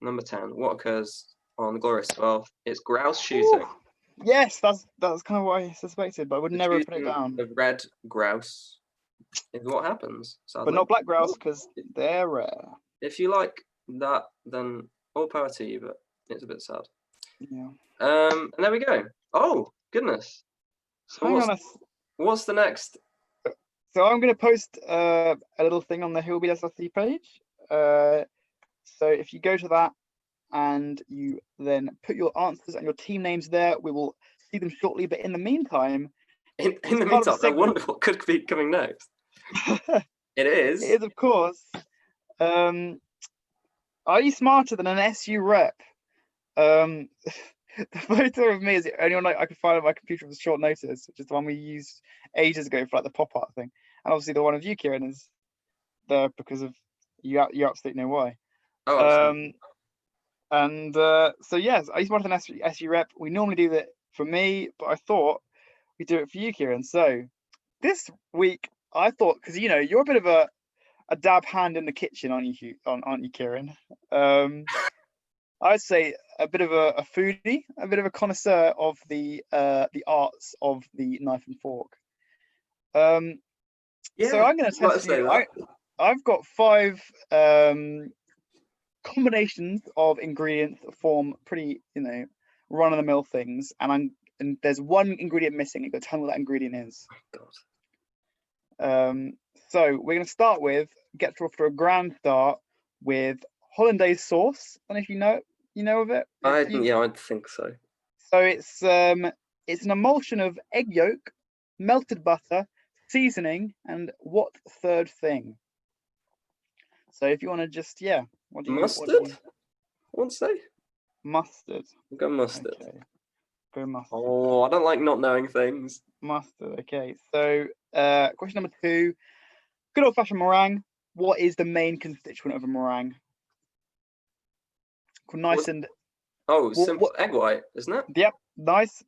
number 10. What occurs on the glorious 12th? It's grouse shooting. Ooh. Yes, that's kind of what I suspected, but I would never put it down. The red grouse is what happens, sadly. But not black grouse, because they're rare. If you like that, then all power to you, but it's a bit sad. Yeah. And there we go. Oh, goodness. So what's the next? So I'm going to post a little thing on the Hillbilly SLC page. So if you go to that and you then put your answers and your team names there, we will see them shortly. But in the meantime, In it's the part of meantime, the I wonder what could be coming next. It is. It is, of course. Are you smarter than an SU rep? The photo of me is the only one I could find on my computer with short notice, which is the one we used ages ago for like the pop art thing. And obviously the one of you, Kieran, is there because of you absolutely know why. Oh, absolutely. So yes, I used one of an SU rep. We normally do that for me, but I thought we'd do it for you, Kieran. So this week I thought, because you're a bit of a dab hand in the kitchen, aren't you, Kieran? I'd say a bit of a foodie, a bit of a connoisseur of the arts of the knife and fork. So I'm going to test you. I've got 5 combinations of ingredients that form pretty, run-of-the-mill things, and there's one ingredient missing. You've got to tell me what that ingredient is. Oh, God. So we're going to start with get off to a grand start with hollandaise sauce. I don't know if you know of it. I think so. So it's an emulsion of egg yolk, melted butter, seasoning, and what third thing? So if you want to just Mustard? I want to say mustard. We'll go mustard. Okay. Go mustard. Oh, I don't like not knowing things. Mustard. Okay. So question number 2. Good old-fashioned meringue. What is the main constituent of a meringue? Simple egg white, isn't it? Yep, nice.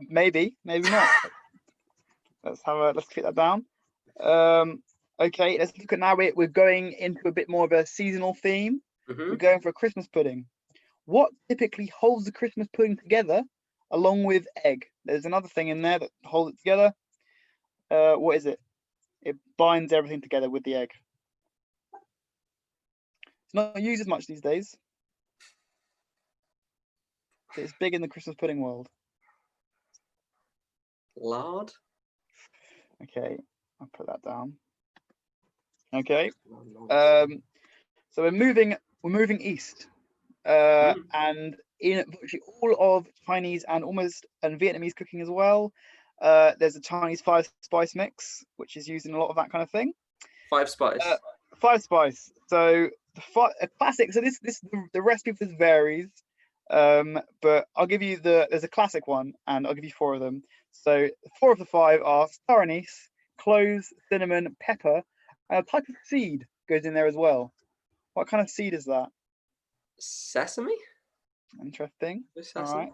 Maybe not. Let's keep that down. Okay, let's look at now. We're going into a bit more of a seasonal theme. We're going for a Christmas pudding. What typically holds the Christmas pudding together along with egg? There's another thing in there that holds it together. What is it? It binds everything together with the egg. It's not used as much these days. But it's big in the Christmas pudding world. Lard. Okay, I'll put that down. Okay. So we're moving east. And in virtually all of Chinese and Vietnamese cooking as well, there's a Chinese 5-spice mix, which is used in a lot of that kind of thing. 5 spice. 5 spice. So a classic. So the recipe for this varies, but I'll give you there's a classic one, and I'll give you 4 of them. So 4 of the 5 are star anise, cloves, cinnamon, pepper, and a type of seed goes in there as well. What kind of seed is that? Sesame. Interesting. Sesame.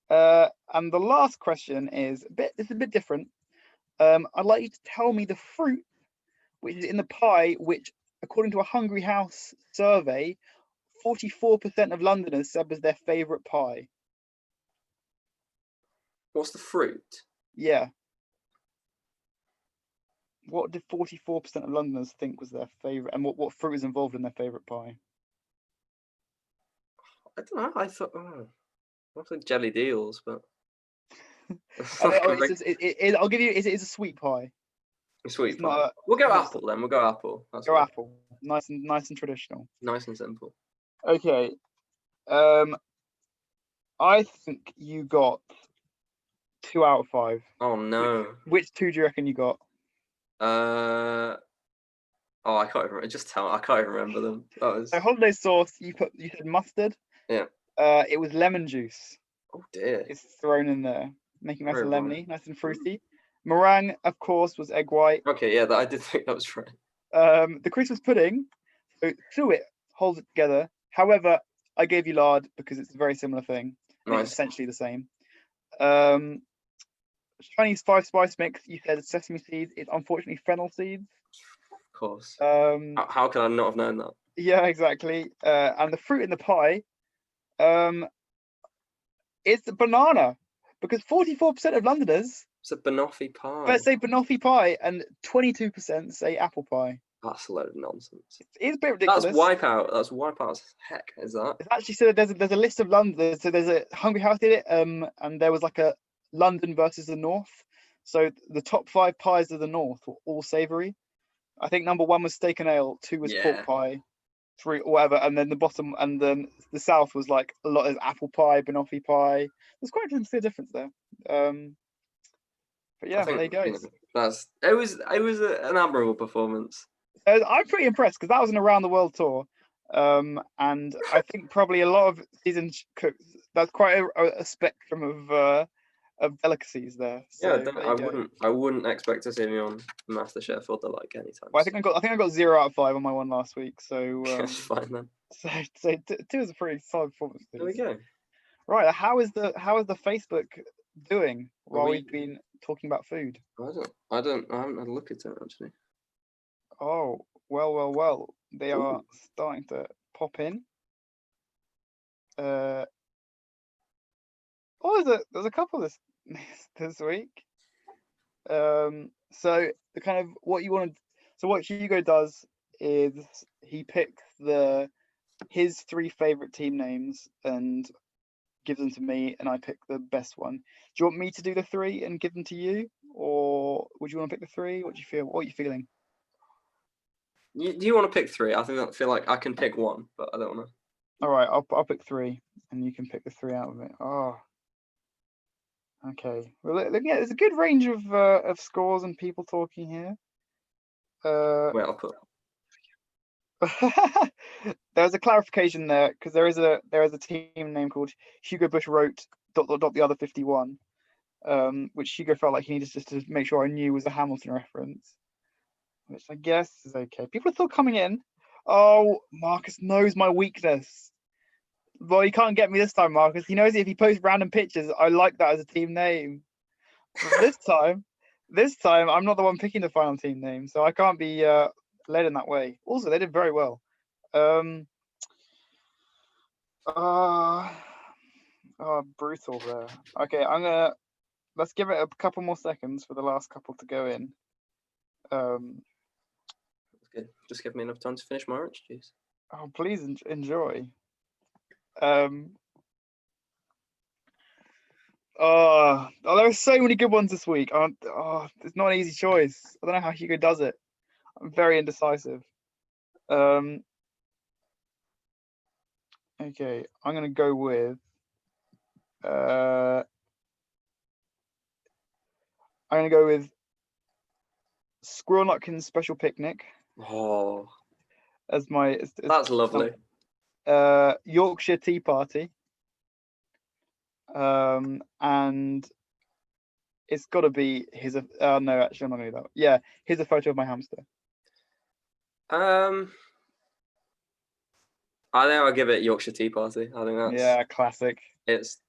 All right. And the last question is a bit different. I'd like you to tell me the fruit which is in the pie, which, according to a Hungry House survey, 44% of Londoners said was their favourite pie. What's the fruit? Yeah. What did 44% of Londoners think was their favourite, and what fruit is involved in their favourite pie? I don't know. I thought, jelly deals, but I'll give you. It's a sweet pie. A sweet pie. We'll go apple then. We'll go apple. Go apple. Nice and traditional. Nice and simple. Okay. I think you got 2 out of 5. Oh no. Which 2 do you reckon you got? I can't remember. I can't even remember them. So hollandaise sauce. You said mustard. Yeah. It was lemon juice. Oh dear. It's thrown in there, making nice and lemony, nice and fruity. Meringue, of course, was egg white. Okay, yeah, I did think that was right. The Christmas pudding, so suet holds it together. However, I gave you lard because it's a very similar thing. Nice. It's essentially the same. Chinese 5-spice mix, you said sesame seeds. It's unfortunately fennel seeds. Of course. How could I not have known that? Yeah, exactly. And the fruit in the pie, it's the banana, because 44% of Londoners. It's a banoffee pie. Let's say banoffee pie, and 22% say apple pie. That's a load of nonsense. It's a bit ridiculous. That's Wipeout. That's Wipeout as heck, is that? It's actually, so there's a list of London. So there's a Hungry House did it, and there was like a London versus the North. So the top 5 pies of the North were all savoury. I think number 1 was steak and ale, 2 was pork pie, 3 or whatever, and then the bottom, and then the south was like a lot of apple pie, banoffee pie. There's quite a difference there. But yeah, there you go. It was an admirable performance. I'm pretty impressed because that was an around the world tour, and I think probably a lot of season cooks. That's quite a spectrum of delicacies there. So yeah, I wouldn't expect to see me on MasterChef or the like anytime. Well, I think I got 0 out of 5 on my one last week. So that's fine then. So 2 is a pretty solid performance. There we go. Right, how is the Facebook doing while we've been talking about food? I haven't had a look at it actually. Oh, well. They are starting to pop in. There's a couple this week. So the kind of what you want to. So what Hugo does is he picks his 3 favorite team names and gives them to me, and I pick the best one. Do you want me to do the 3 and give them to you, or would you want to pick the 3? What do you feel? What are you feeling? Do you want to pick 3? I feel like I can pick 1, but I don't want to. All right, I'll pick 3, and you can pick the 3 out of it. Oh, okay. Well, looking at there's a good range of scores and people talking here. Wait, I'll put. There's a clarification there because there is a team name called Hugo Bush wrote ... the other 51, which Hugo felt like he needed just to make sure I knew was a Hamilton reference, which I guess is okay. People are still coming in. Oh, Marcus knows my weakness. Well, he can't get me this time, Marcus. He knows if he posts random pictures, I like that as a team name. But this time, I'm not the one picking the final team name, so I can't be led in that way. Also, they did very well. Brutal there. Okay, let's give it a couple more seconds for the last couple to go in. That's good. Just give me enough time to finish my orange juice. Oh, please enjoy. There are so many good ones this week. It's not an easy choice. I don't know how Hugo does it. I'm very indecisive. Okay, I'm gonna go with. I'm gonna go with Squirrel Nutkin's Special Picnic. Oh, as my. That's lovely. Yorkshire Tea Party. And it's got to be his. No, actually, I'm not gonna do that. Yeah, here's a photo of my hamster. I think I'll give it Yorkshire Tea Party. I think that's classic. It's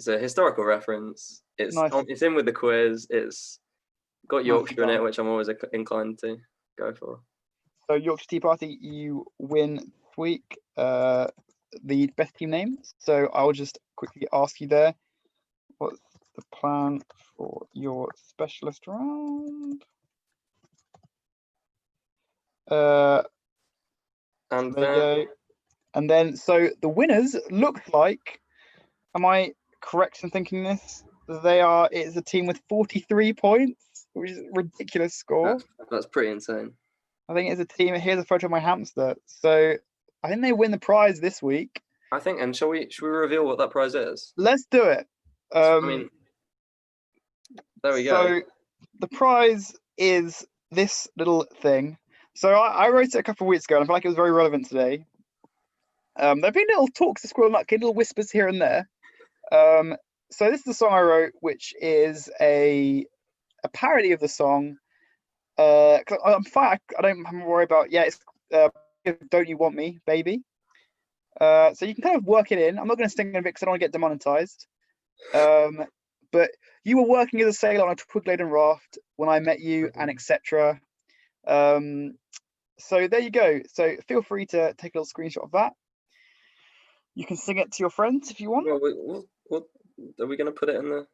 a historical reference. It's nice. It's in with the quiz. It's got Yorkshire in it, which I'm always inclined to go for. So Yorkshire Tea Party, you win this week. The best team name. So I'll just quickly ask you there. What's the plan for your specialist round? And there you go. And then, so the winners look like, am I correct in thinking this? It's a team with 43 points, which is a ridiculous score. That's pretty insane. I think it's a team. Here's a photo of my hamster. So I think they win the prize this week. I think, and should we reveal what that prize is? Let's do it. I mean, there we go. So the prize is this little thing. So I wrote it a couple of weeks ago, and I feel like it was very relevant today. There have been little talks of Squirrel Nutkin, little whispers here and there. So this is the song I wrote, which is a parody of the song. I'm fine. I don't have to worry about. Yeah, it's "Don't You Want Me, Baby." So you can kind of work it in. I'm not going to sing it because I don't want to get demonetized. But you were working as a sailor on a twig-laden raft when I met you, and etc. So there you go. So feel free to take a little screenshot of that. You can sing it to your friends if you want. What are we going to put it in the?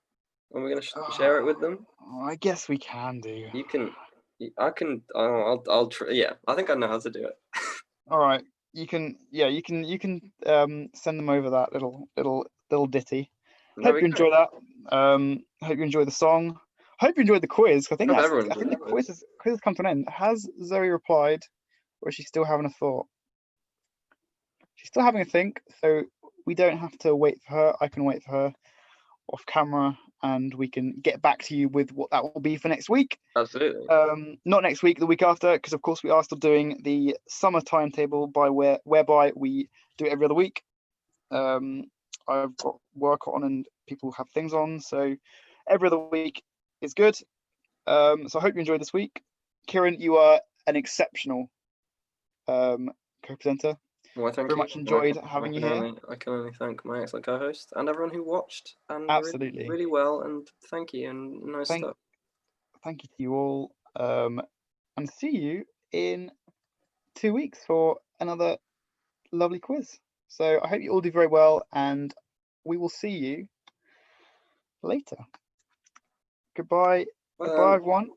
Are we going to share it with them? I guess we can do. You can. I can. I'll try. Yeah, I think I know how to do it. All right. You can. Yeah, you can. Send them over that little ditty. Hope you enjoy that. Hope you enjoy the song. Hope you enjoyed the quiz. I think the quiz has come to an end. Has Zoe replied, or is she still having a thought? she's still having a think, so we don't have to wait for her. I can wait for her off camera, and we can get back to you with what that will be for next week. Absolutely. Not next week, the week after, because of course we are still doing the summer timetable whereby we do it every other week. I've got work on and people have things on, so every other week is good. So I hope you enjoyed this week. Kieran, you are an exceptional co-presenter. Well, thank Very you. much enjoyed having you here. I can only thank my excellent co-host and everyone who watched and Absolutely. really well, and thank you and nice stuff. Thank you to you all, and see you in 2 weeks for another lovely quiz. So I hope you all do very well, and we will see you later. Goodbye. Goodbye, everyone.